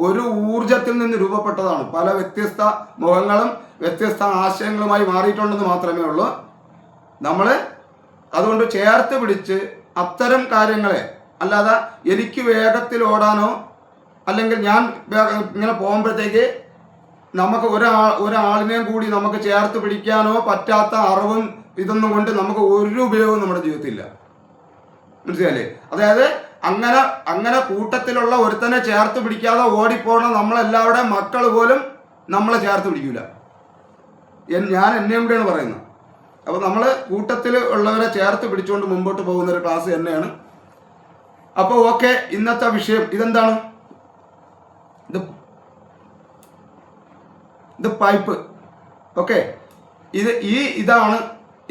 ഒരു ഊർജത്തിൽ നിന്ന് രൂപപ്പെട്ടതാണ്. പല വ്യത്യസ്ത മുഖങ്ങളും വ്യത്യസ്ത ആശയങ്ങളുമായി മാറിയിട്ടുണ്ടെന്ന് മാത്രമേ ഉള്ളൂ. നമ്മൾ അതുകൊണ്ട് ചേർത്ത് പിടിച്ച് അത്തരം കാര്യങ്ങളെ, അല്ലാതെ എനിക്ക് വേഗത്തിൽ ഓടാനോ അല്ലെങ്കിൽ ഞാൻ ഇങ്ങനെ പോകുമ്പോഴത്തേക്ക് നമുക്ക് ഒരാളിനെയും കൂടി നമുക്ക് ചേർത്ത് പിടിക്കാനോ പറ്റാത്ത അറിവും ഇതൊന്നും കൊണ്ട് നമുക്ക് ഒരു ഉപയോഗവും നമ്മുടെ ജീവിതത്തിലില്ല. മനസ്സിലായില്ലേ? അതായത് അങ്ങനെ കൂട്ടത്തിലുള്ള ഒരുത്തനെ ചേർത്ത് പിടിക്കാതെ ഓടിപ്പോണ നമ്മളെല്ലാവരുടെയും മക്കൾ പോലും നമ്മളെ ചേർത്ത് പിടിക്കൂല. ഞാൻ എന്നെ കൂടെയാണ് പറയുന്നത്. അപ്പോൾ നമ്മൾ കൂട്ടത്തിൽ ഉള്ളവരെ ചേർത്ത് പിടിച്ചുകൊണ്ട് മുമ്പോട്ട് പോകുന്ന ഒരു ക്ലാസ് തന്നെയാണ് അപ്പോൾ ഓക്കെ, ഇന്നത്തെ വിഷയം ഇതെന്താണ്? ഇത് പൈപ്പ്. ഓക്കെ, ഇതാണ്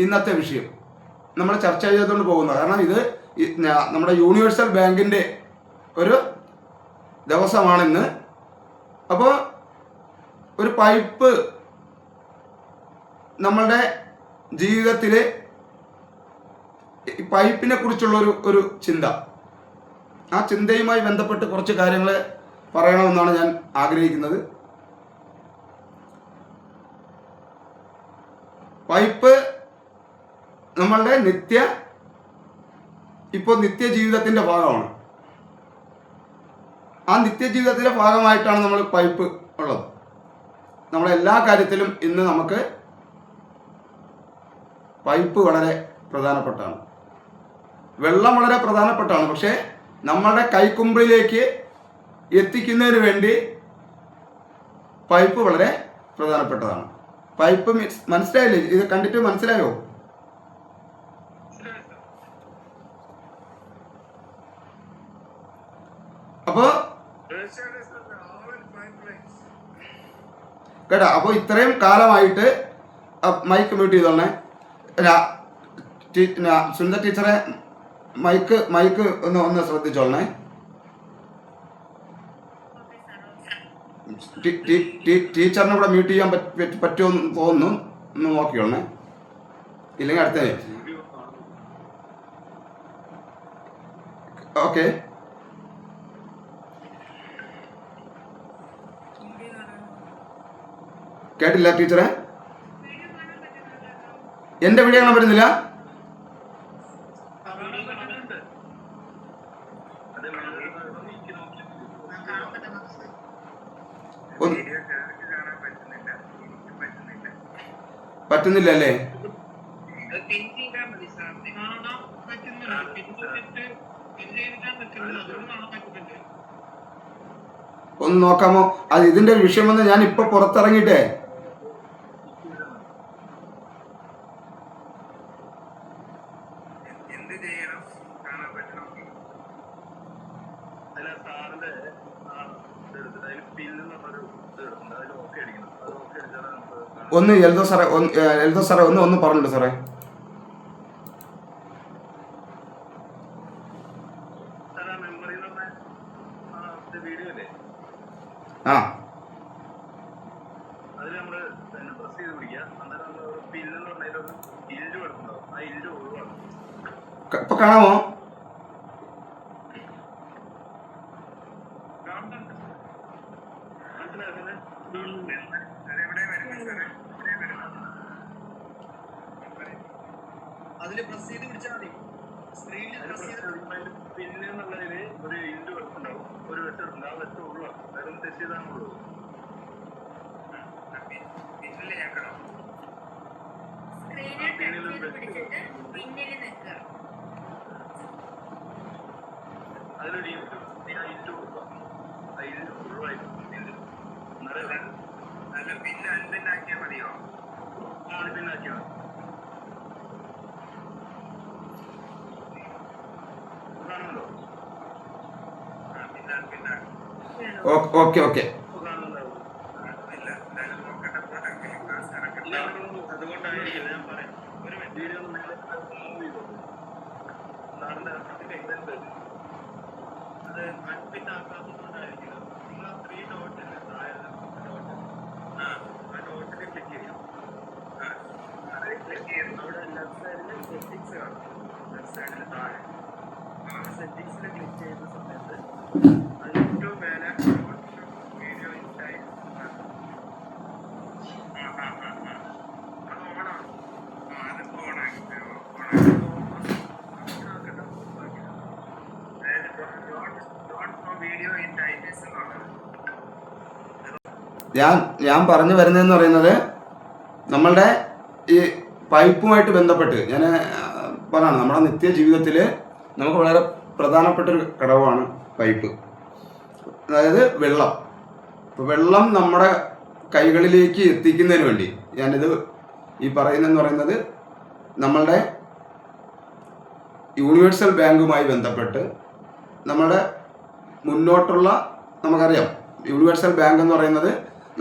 ഇന്നത്തെ വിഷയം നമ്മൾ ചർച്ച ചെയ്തുകൊണ്ട് പോകുന്നത്. കാരണം ഇത് നമ്മുടെ യൂണിവേഴ്സൽ ബാങ്കിൻ്റെ ഒരു ദിവസമാണിന്ന്. അപ്പോൾ ഒരു പൈപ്പ് നമ്മളുടെ ജീവിതത്തിൽ പൈപ്പിനെ കുറിച്ചുള്ള ഒരു ചിന്ത, ആ ചിന്തയുമായി ബന്ധപ്പെട്ട് കുറച്ച് കാര്യങ്ങൾ പറയണമെന്നാണ് ഞാൻ ആഗ്രഹിക്കുന്നത്. പൈപ്പ് നമ്മളുടെ നിത്യജീവിതത്തിൻ്റെ ഭാഗമാണ്. ആ നിത്യജീവിതത്തിൻ്റെ ഭാഗമായിട്ടാണ് നമ്മൾ പൈപ്പ് ഉള്ളത്. നമ്മുടെ എല്ലാ കാര്യത്തിലും ഇന്ന് നമുക്ക് പൈപ്പ് വളരെ പ്രധാനപ്പെട്ടാണ്. വെള്ളം വളരെ പ്രധാനപ്പെട്ടാണ്. പക്ഷേ നമ്മളുടെ കൈക്കുമ്പിളിലേക്ക് എത്തിക്കുന്നതിന് വേണ്ടി പൈപ്പ് വളരെ പ്രധാനപ്പെട്ടതാണ്. പൈപ്പ് മനസ്സിലായില്ലേ? ഇത് കണ്ടിട്ട് മനസ്സിലായോ? അപ്പോൾ കേട്ടോ, അപ്പോൾ ഇത്രയും കാലമായിട്ട് മൈക്ക് മ്യൂട്ട് ചെയ്തോളേ. സുനിത ടീച്ചറെ മൈക്ക് ഒന്ന് ശ്രദ്ധിച്ചോളണേ. ടീച്ചറിനെ കൂടെ മ്യൂട്ട് ചെയ്യാൻ പറ്റുമോ തോന്നുന്നു, ഒന്ന് നോക്കിയോളണേ. ഇല്ലെങ്കിൽ അടുത്തേ. ഓക്കെ, കേട്ടില്ല ടീച്ചറെ? എൻ്റെ വീഡിയോ കാണാൻ പറ്റുന്നില്ല? പറ്റുന്നില്ല അല്ലേ? ഒന്ന് നോക്കാമോ? അത് ഇതിന്റെ വിഷയം വന്ന് ഞാൻ ഇപ്പൊ പുറത്തിറങ്ങിയിട്ടേ ഒന്ന് എൽദോ സാറേ ഒന്ന് പറഞ്ഞിട്ട് സാറേ. ആ ഇപ്പൊ കാണാമോ? അതില് പ്രസ് ചെയ്ത് പിടിച്ചാൽ മതി. സ്ക്രീനിൽ പ്രസ് ചെയ്ത് പിന്നെ എന്നുള്ളതില് ഒരു ഇൻഡ് വെട്ടുണ്ടാവും, ഒരു വെട്ടുണ്ട്. ആ വെട്ട് ഉള്ളതാണ്, വേറെ ടെസ്റ്റ് ചെയ്താണുള്ളൂ. പിന്നില് ഞെക്കണം. അതിലൊരു ഇൻഡ് കൊടുക്കാം. അതിൽ ഒഴിവായിട്ട് നല്ല പിന്നെ അൻപിന്നാക്കിയാൽ മതിയോ? അൻപിന്നാക്കിയാൽ മതി. Okay okay. അതുകൊണ്ടായിരിക്കും ഞാൻ പറയാം. ഒരു വീഡിയോ അത് അൻപിന്നാക്കാത്തതുകൊണ്ടായിരിക്കും. നിങ്ങൾ ആ 3 ഡോട്ടില് താഴെ ഡോട്ട്, ആ ഡോട്ടിൽ ക്ലിക്ക് ചെയ്യാം. അതിൽ ക്ലിക്ക് ചെയ്യുന്ന അവിടെ ലെഫ്റ്റ് സൈഡിൽ സെറ്റിങ്സ് കാണും. ലെഫ്റ്റ് സൈഡിൽ താഴെ ആ സെറ്റിങ്സിൽ ക്ലിക്ക് ചെയ്യുന്ന സമയത്ത് അത് ഏറ്റവും മേലെ വീഡിയോ ഇൻസ്റ്റൈൽ അത് ഓണാണ്. അതിപ്പോ ഓണാക്കി വീഡിയോ ഇൻ ടൈറ്റൽസ് എന്നുള്ളത്. ഞാൻ പറഞ്ഞു വരുന്നതെന്ന് പറയുന്നത് നമ്മളുടെ ഈ പൈപ്പുമായിട്ട് ബന്ധപ്പെട്ട് ഞാൻ പറഞ്ഞാണ് നമ്മുടെ നിത്യജീവിതത്തിൽ നമുക്ക് വളരെ പ്രധാനപ്പെട്ടൊരു ഘടകമാണ് പൈപ്പ്. അതായത് വെള്ളം. ഇപ്പോൾ വെള്ളം നമ്മുടെ കൈകളിലേക്ക് എത്തിക്കുന്നതിന് വേണ്ടി ഞാനിത് ഈ പറയുന്നതെന്ന് പറയുന്നത് നമ്മളുടെ യൂണിവേഴ്സൽ ബാങ്കുമായി ബന്ധപ്പെട്ട് നമ്മുടെ മുന്നോട്ടുള്ള, നമുക്കറിയാം യൂണിവേഴ്സൽ ബാങ്ക് എന്ന് പറയുന്നത്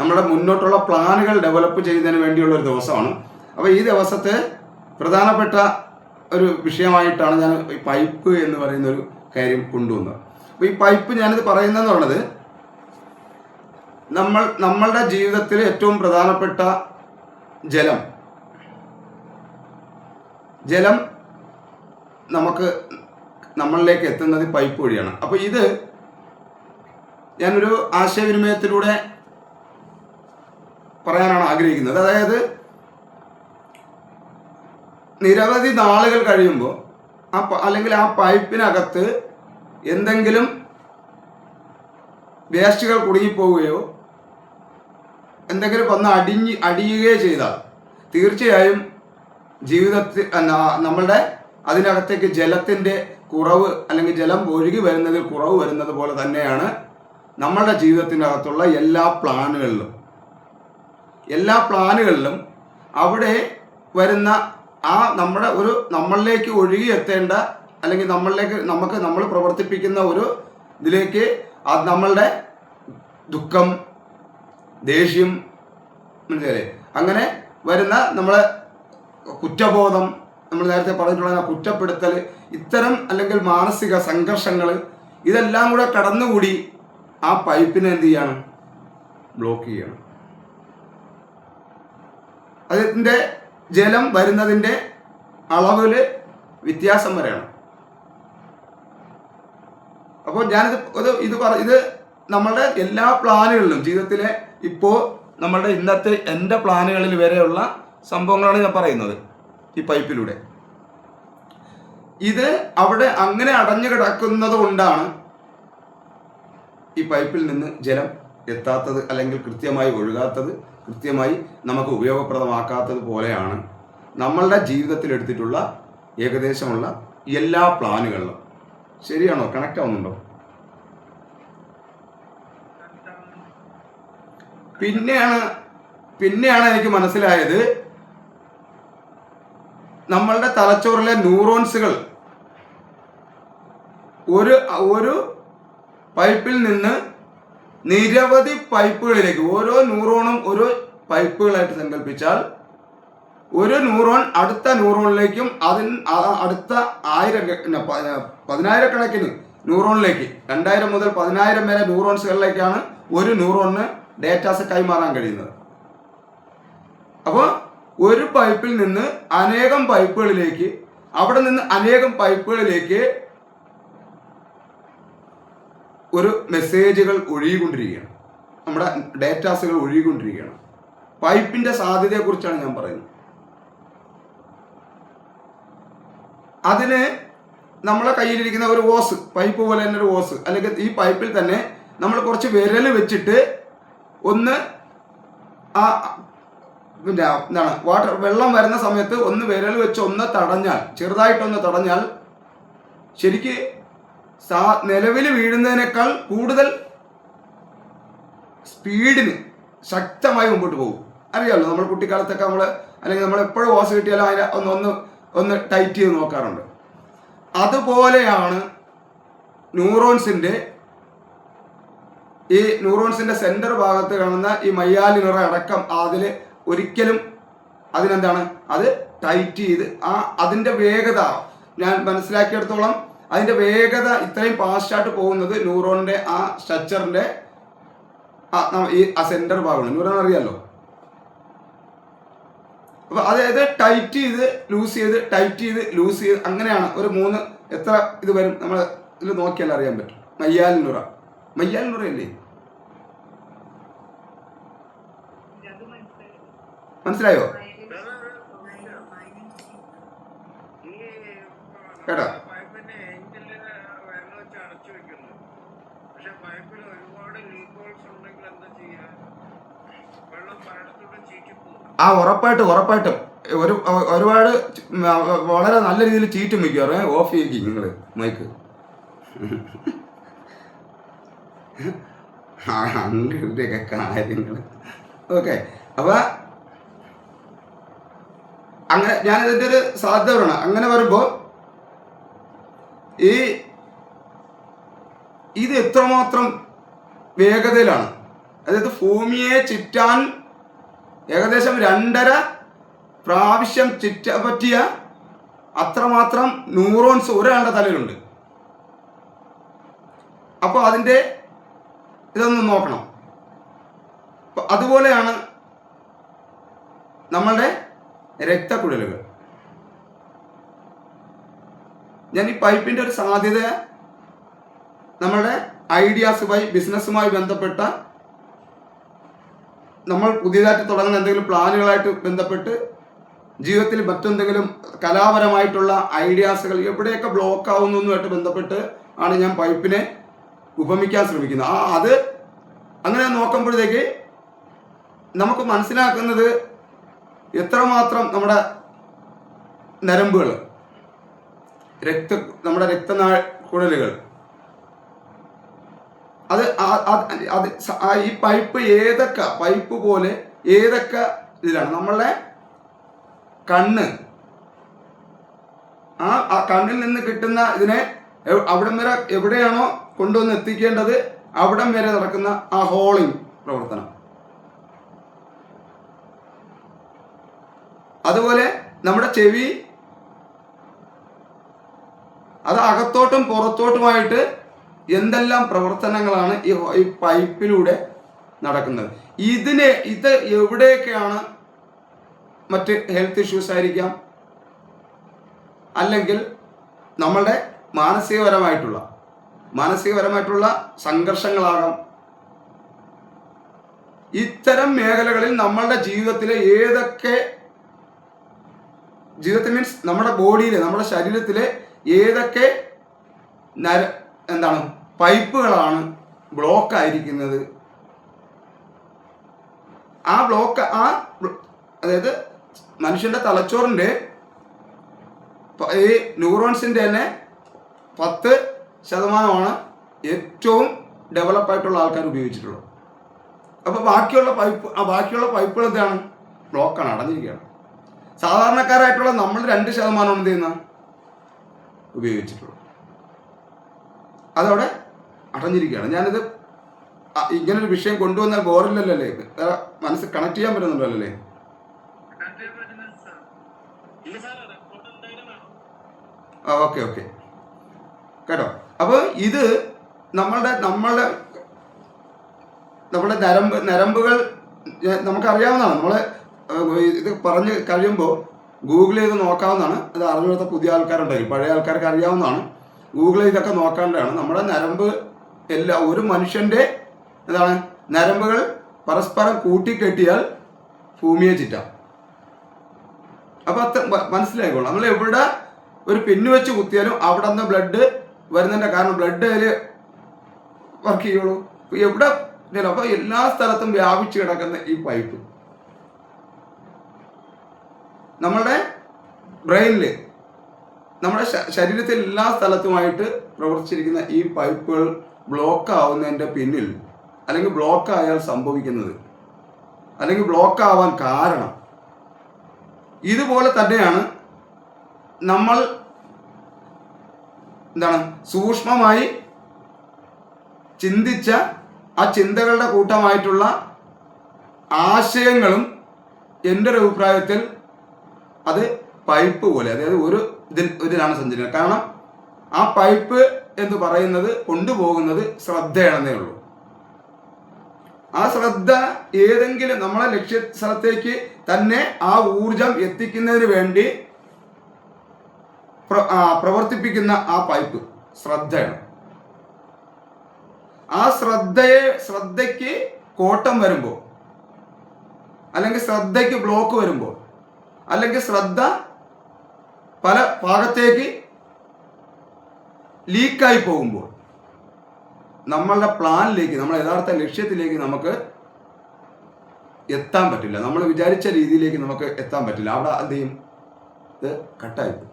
നമ്മുടെ മുന്നോട്ടുള്ള പ്ലാനുകൾ ഡെവലപ്പ് ചെയ്യുന്നതിന് വേണ്ടിയുള്ള ഒരു ദിവസമാണ്. അപ്പോൾ ഈ ദിവസത്തെ പ്രധാനപ്പെട്ട ഒരു വിഷയമായിട്ടാണ് ഞാൻ ഈ പൈപ്പ് എന്ന് പറയുന്ന ഒരു കാര്യം കൊണ്ടുവന്നത്. അപ്പോൾ ഈ പൈപ്പ് ഞാനിത് പറയുന്നതെന്ന് പറയുന്നത് നമ്മളുടെ ജീവിതത്തിൽ ഏറ്റവും പ്രധാനപ്പെട്ട ജലം നമ്മളിലേക്ക് എത്തുന്നത് പൈപ്പ് വഴിയാണ്. അപ്പോൾ ഇത് ഞാനൊരു ആശയവിനിമയത്തിലൂടെ പറയാനാണ് ആഗ്രഹിക്കുന്നത്. അതായത് നിരവധി നാളുകൾ കഴിയുമ്പോൾ അല്ലെങ്കിൽ ആ പൈപ്പിനകത്ത് എന്തെങ്കിലും വേസ്റ്റുകൾ കുടുങ്ങിപ്പോവുകയോ എന്തെങ്കിലും വന്ന് അടിയുകയോ ചെയ്താൽ തീർച്ചയായും ജീവിതത്തിൽ നമ്മളുടെ അതിനകത്തേക്ക് ജലത്തിൻ്റെ കുറവ് അല്ലെങ്കിൽ ജലം ഒഴുകി വരുന്നതിൽ കുറവ് വരുന്നത് പോലെ തന്നെയാണ് നമ്മളുടെ ജീവിതത്തിനകത്തുള്ള എല്ലാ പ്ലാനുകളിലും അവിടെ വരുന്ന ആ നമ്മളിലേക്ക് ഒഴുകി എത്തേണ്ട അല്ലെങ്കിൽ നമ്മൾ പ്രവർത്തിപ്പിക്കുന്ന ഒരു ഇതിലേക്ക് നമ്മളുടെ ദുഃഖം, ദേഷ്യം, മനസ്സിലായില്ലേ, അങ്ങനെ വരുന്ന നമ്മളെ കുറ്റബോധം, നമ്മൾ നേരത്തെ പറഞ്ഞിട്ടുള്ള കുറ്റപ്പെടുത്തൽ, ഇത്തരം അല്ലെങ്കിൽ മാനസിക സംഘർഷങ്ങൾ ഇതെല്ലാം കൂടെ കടന്നുകൂടി ആ പൈപ്പിനെ എന്ത് ചെയ്യണം? ബ്ലോക്ക് ചെയ്യണം. അതിൻ്റെ ജലം വരുന്നതിൻ്റെ അളവിൽ വ്യത്യാസം വരെയാണ്. അപ്പോൾ ഇത് നമ്മളുടെ എല്ലാ പ്ലാനുകളിലും ജീവിതത്തിലെ ഇപ്പോൾ നമ്മളുടെ എൻ്റെ പ്ലാനുകളിൽ വരെയുള്ള സംഭവങ്ങളാണ് ഞാൻ പറയുന്നത് ഈ പൈപ്പിലൂടെ. ഇത് അവിടെ അങ്ങനെ അടഞ്ഞു കിടക്കുന്നത് കൊണ്ടാണ് ഈ പൈപ്പിൽ നിന്ന് ജലം എത്താത്തത് അല്ലെങ്കിൽ കൃത്യമായി ഒഴുകാത്തത്, കൃത്യമായി നമുക്ക് ഉപയോഗപ്രദമാക്കാത്തത് പോലെയാണ് നമ്മളുടെ ജീവിതത്തിൽ എടുത്തിട്ടുള്ള ഏകദേശമുള്ള എല്ലാ പ്ലാനുകളിലും. ശരിയാണോ? കണക്റ്റ് ആവുന്നുണ്ടോ? പിന്നെയാണ് എനിക്ക് മനസ്സിലായത് നമ്മളുടെ തലച്ചോറിലെ ന്യൂറോൺസുകൾ ഒരു പൈപ്പിൽ നിന്ന് നിരവധി പൈപ്പുകളിലേക്ക്, ഓരോ ന്യൂറോണും ഒരു പൈപ്പുകളായിട്ട് സങ്കല്പിച്ചാൽ ഒരു ന്യൂറോൺ അടുത്ത ന്യൂറോണിലേക്കും അടുത്ത 10,000-കണക്കിന് ന്യൂറോണിലേക്ക് 2000 മുതൽ 10,000 വരെ ന്യൂറോൺസുകളിലേക്കാണ് ഒരു ന്യൂറോണിന് ഡേറ്റാസ് കൈമാറാൻ കഴിയുന്നത്. അപ്പോൾ ഒരു പൈപ്പിൽ നിന്ന് അനേകം പൈപ്പുകളിലേക്ക്, അവിടെ നിന്ന് അനേകം പൈപ്പുകളിലേക്ക് ഒരു മെസ്സേജുകൾ ഒഴുകിക്കൊണ്ടിരിക്കുകയാണ്, നമ്മുടെ ഡേറ്റാസുകൾ ഒഴുകിക്കൊണ്ടിരിക്കുകയാണ്. പൈപ്പിൻ്റെ സാധ്യതയെക്കുറിച്ചാണ് ഞാൻ പറയുന്നത്. അതിന് നമ്മളെ കയ്യിലിരിക്കുന്ന ഒരു ഓസ്, പൈപ്പ് പോലെ തന്നെ ഒരു ഓസ്, അല്ലെങ്കിൽ ഈ പൈപ്പിൽ തന്നെ നമ്മൾ കുറച്ച് വിരൽ വെച്ചിട്ട് ഒന്ന് വെള്ളം വരുന്ന സമയത്ത് ഒന്ന് വിരൽ വെച്ച് ഒന്ന് തടഞ്ഞാൽ, ചെറുതായിട്ടൊന്ന് തടഞ്ഞാൽ ശരിക്ക് നിലവിൽ വീഴുന്നതിനേക്കാൾ കൂടുതൽ സ്പീഡിന് ശക്തമായി മുമ്പോട്ട് പോകും. അറിയാമല്ലോ, നമ്മൾ കുട്ടിക്കാലത്തൊക്കെ അല്ലെങ്കിൽ നമ്മൾ എപ്പോഴും ഓസ് കിട്ടിയാലും അതിനെ ഒന്ന് ടൈറ്റ് ചെയ്ത് നോക്കാറുണ്ട്. അതുപോലെയാണ് ന്യൂറോൺസിന്റെ സെന്റർ ഭാഗത്ത് കാണുന്ന ഈ മയ്യാലിനുറ അടക്കം അതിൽ ഒരിക്കലും അത് ടൈറ്റ് ചെയ്ത് അതിൻ്റെ വേഗത ഞാൻ മനസ്സിലാക്കിയെടുത്തോളം അതിൻ്റെ വേഗത ഇത്രയും ഫാസ്റ്റായിട്ട് പോകുന്നത് ന്യൂറോണിൻ്റെ ആ സ്ട്രക്ചറിൻ്റെ ഈ സെന്റർ ഭാഗമാണ്. ന്യൂറോൺ അറിയാമല്ലോ. അപ്പോൾ അതായത് ടൈറ്റ് ചെയ്ത് ലൂസ് ചെയ്ത് ടൈറ്റ് ചെയ്ത് ലൂസ് ചെയ്ത് അങ്ങനെയാണ്. ഒരു 3 എത്ര ഇത് വരും നമ്മൾ ഇതിൽ നോക്കിയാൽ അറിയാൻ പറ്റും. മയ്യാലിനുറയല്ലേ? മനസ്സിലായോ? കേട്ടോ? ഉറപ്പായിട്ടും ഒരുപാട് വളരെ നല്ല രീതിയിൽ ചീറ്റും മിക്കാറ്. ഓഫ് ചെയ്യിക്കും നിങ്ങൾ മൈക്ക്. അങ്ങനെയൊക്കെ കാര്യങ്ങൾ. ഓക്കെ, അപ്പൊ അങ്ങനെ ഞാനിതിൻ്റെ ഒരു സാധ്യത പറയണം. അങ്ങനെ വരുമ്പോൾ ഈ ഇത് എത്രമാത്രം വേഗതയിലാണ്, അതായത് ഭൂമിയെ ചുറ്റാൻ ഏകദേശം 2.5 പ്രാവശ്യം ചുറ്റാൻ പറ്റിയ അത്രമാത്രം ന്യൂറോൺസ് ഒരാളുടെ തലയിലുണ്ട്. അപ്പോൾ അതിൻ്റെ ഇതൊന്ന് നോക്കണം. അതുപോലെയാണ് നമ്മളുടെ രക്തക്കുഴലുകൾ. ഞാൻ ഈ പൈപ്പിൻ്റെ ഒരു സാധ്യത നമ്മളുടെ ഐഡിയാസുമായി ബിസിനസ്സുമായി ബന്ധപ്പെട്ട നമ്മൾ പുതിയതായിട്ട് തുടങ്ങുന്ന എന്തെങ്കിലും പ്ലാനുകളായിട്ട് ബന്ധപ്പെട്ട് ജീവിതത്തിൽ മറ്റെന്തെങ്കിലും കലാപരമായിട്ടുള്ള ഐഡിയാസുകൾ എവിടെയൊക്കെ ബ്ലോക്ക് ആവുന്നതുമായിട്ട് ബന്ധപ്പെട്ട് ആണ് ഞാൻ പൈപ്പിനെ ഉപമിക്കാൻ ശ്രമിക്കുന്നത്. അത് അങ്ങനെ നോക്കുമ്പോഴത്തേക്ക് നമുക്ക് മനസ്സിലാക്കുന്നത് എത്രമാത്രം നമ്മുടെ നരമ്പുകൾ, നമ്മുടെ രക്തക്കുഴലുകൾ അത് ഈ പൈപ്പ് പോലെ ഏതൊക്കെ ഇതിലാണ് നമ്മളുടെ കണ്ണ്, ആ കണ്ണിൽ നിന്ന് കിട്ടുന്ന ഇതിനെ അവിടം വരെ എവിടെയാണോ കൊണ്ടുവന്ന് എത്തിക്കേണ്ടത് അവിടം വരെ നടക്കുന്ന ആ ഹോളിംഗ് പ്രവർത്തനം. അതുപോലെ നമ്മുടെ ചെവി, അത് അകത്തോട്ടും പുറത്തോട്ടുമായിട്ട് എന്തെല്ലാം പ്രവർത്തനങ്ങളാണ് ഈ പൈപ്പിലൂടെ നടക്കുന്നത്. ഇത് എവിടെയൊക്കെയാണ് മറ്റ് ഹെൽത്ത് ഇഷ്യൂസ് ആയിരിക്കാം, അല്ലെങ്കിൽ നമ്മളുടെ മാനസികപരമായിട്ടുള്ള സംഘർഷങ്ങളാകാം. ഇത്തരം മേഖലകളിൽ നമ്മളുടെ ജീവിതത്തിലെ ജീവിതത്തിൽ മീൻസ് നമ്മുടെ ബോഡിയിലെ, നമ്മുടെ ശരീരത്തിലെ ഏതൊക്കെ പൈപ്പുകളാണ് ബ്ലോക്ക് ആയിരിക്കുന്നത്, അതായത് മനുഷ്യന്റെ തലച്ചോറിന്റെ ഈ ന്യൂറോൺസിന്റെ തന്നെ 10% ഏറ്റവും ഡെവലപ്പായിട്ടുള്ള ആൾക്കാർ ഉപയോഗിച്ചിട്ടുള്ളത്. അപ്പോൾ ബാക്കിയുള്ള പൈപ്പുകൾ എന്താണ്? ബ്ലോക്കാണ്, അടഞ്ഞിരിക്കുകയാണ്. സാധാരണക്കാരായിട്ടുള്ള നമ്മൾ 2% എന്ത് ചെയ്യുന്ന ഉപയോഗിച്ചിട്ടുള്ളത്, അതവിടെ അടഞ്ഞിരിക്കുകയാണ്. ഞാനിത് ഇങ്ങനൊരു വിഷയം കൊണ്ടുവന്നാൽ ബോറില്ലല്ലോ അല്ലേ, മനസ്സ് കണക്ട് ചെയ്യാൻ പറ്റുന്നുണ്ടല്ലോ അല്ലേ? ഓക്കെ കേട്ടോ. അപ്പോൾ ഇത് നമ്മളുടെ നരമ്പുകൾ നമുക്കറിയാവുന്നതാണ്. നമ്മൾ ഇത് പറഞ്ഞ് കഴിയുമ്പോൾ ഗൂഗിൾ ചെയ്ത് നോക്കാവുന്നതാണ്. അത് അറിഞ്ഞുകൊടുത്ത പുതിയ ആൾക്കാരുണ്ടായിരിക്കും, പഴയ ആൾക്കാർക്ക് അറിയാവുന്നതാണ്. ഗൂഗിൾ ചെയ്തൊക്കെ നോക്കാണ്ടാണ്. നമ്മുടെ നരമ്പ് ഒരു മനുഷ്യൻ്റെ നരമ്പുകൾ പരസ്പരം കൂട്ടിക്കെട്ടിയാൽ ഭൂമിയെ ചുറ്റാം. അപ്പോൾ മനസ്സിലായിക്കോളൂ. നമ്മൾ എവിടെ ഒരു പിന്നു വെച്ച് കുത്തിയാലും അവിടെ നിന്ന് ബ്ലഡ് വരുന്നതിൻ്റെ കാരണം ബ്ലഡ് അതിൽ വർക്ക് ചെയ്യുള്ളൂ. എവിടെ അപ്പോൾ എല്ലാ സ്ഥലത്തും വ്യാപിച്ചു കിടക്കുന്ന ഈ പൈപ്പ് നമ്മളുടെ ബ്രെയിനിൽ, നമ്മുടെ ശരീരത്തിൽ എല്ലാ സ്ഥലത്തുമായിട്ട് പ്രവർത്തിച്ചിരിക്കുന്ന ഈ പൈപ്പുകൾ ബ്ലോക്ക് ആവുന്നതിൻ്റെ പിന്നിൽ, അല്ലെങ്കിൽ ബ്ലോക്ക് ആയാൽ സംഭവിക്കുന്നത്, അല്ലെങ്കിൽ ബ്ലോക്ക് ആവാൻ കാരണം ഇതുപോലെ തന്നെയാണ്. നമ്മൾ സൂക്ഷ്മമായി ചിന്തിച്ച ആ ചിന്തകളുടെ കൂട്ടമായിട്ടുള്ള ആശയങ്ങളും എൻ്റെ ഒരു അഭിപ്രായത്തിൽ അത് പൈപ്പ് പോലെ, അതായത് ഇതിലാണ് സഞ്ചരിക്കുന്നത്. കാരണം ആ പൈപ്പ് എന്ന് പറയുന്നത് കൊണ്ടുപോകുന്നത് ശ്രദ്ധയാണെന്നേ ഉള്ളൂ. ആ ശ്രദ്ധ ഏതെങ്കിലും നമ്മളെ ലക്ഷ്യസ്ഥലത്തേക്ക് തന്നെ ആ ഊർജം എത്തിക്കുന്നതിന് വേണ്ടി പ്രവർത്തിപ്പിക്കുന്ന ആ പൈപ്പ് ശ്രദ്ധയാണ്. ആ ശ്രദ്ധയ്ക്ക് കോട്ടം വരുമ്പോൾ, അല്ലെങ്കിൽ ശ്രദ്ധയ്ക്ക് ബ്ലോക്ക് വരുമ്പോൾ, അല്ലെങ്കിൽ ശ്രദ്ധ പല ഭാഗത്തേക്ക് ലീക്കായി പോകുമ്പോൾ നമ്മളുടെ പ്ലാനിലേക്ക്, നമ്മുടെ യഥാർത്ഥ ലക്ഷ്യത്തിലേക്ക് നമുക്ക് എത്താൻ പറ്റില്ല. നമ്മൾ വിചാരിച്ച രീതിയിലേക്ക് നമുക്ക് എത്താൻ പറ്റില്ല. അവിടെ എന്ത് ചെയ്യും? ഇത് കട്ടായി പോകും.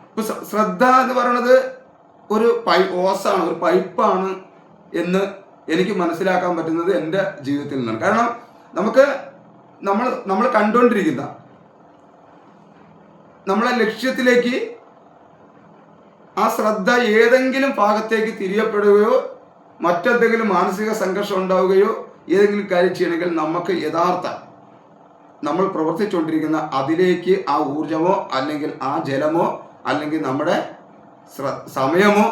ഇപ്പൊ ശ്രദ്ധ എന്ന് പറയുന്നത് ഒരു ഓസാണ്, ഒരു പൈപ്പാണ് എന്ന് എനിക്ക് മനസ്സിലാക്കാൻ പറ്റുന്നത് എൻ്റെ ജീവിതത്തിൽ നിന്നാണ്. കാരണം നമ്മൾ കണ്ടുകൊണ്ടിരിക്കുന്ന നമ്മളെ ലക്ഷ്യത്തിലേക്ക് ആ ശ്രദ്ധ ഏതെങ്കിലും ഭാഗത്തേക്ക് തിരിയപ്പെടുകയോ മറ്റെന്തെങ്കിലും മാനസിക സംഘർഷം ഉണ്ടാവുകയോ ഏതെങ്കിലും കാര്യം ചെയ്യണമെങ്കിൽ നമുക്ക് യഥാർത്ഥ നമ്മൾ പ്രവർത്തിച്ചുകൊണ്ടിരിക്കുന്ന അതിലേക്ക് ആ ഊർജമോ അല്ലെങ്കിൽ ആ ജലമോ അല്ലെങ്കിൽ നമ്മുടെ സമയമോ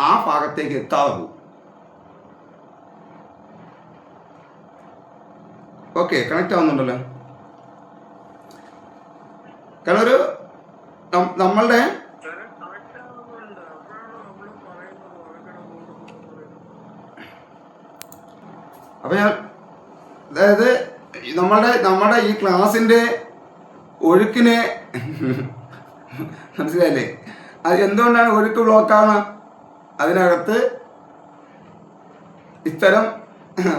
ആ ഭാഗത്തേക്ക് എത്താതെ പോകും. ഓക്കെ, കണക്റ്റ് ആവുന്നുണ്ടല്ലോ. കാരണം ഒരു നമ്മളുടെ അപ്പൊ ഞാൻ അതായത് നമ്മുടെ ഈ ക്ലാസിന്റെ ഒഴുക്കിനെ മനസ്സിലായില്ലേ? അത് എന്തുകൊണ്ടാണ് ഒഴുക്ക് ബ്ലോക്കാണ്? അതിനകത്ത് ഇത്തരം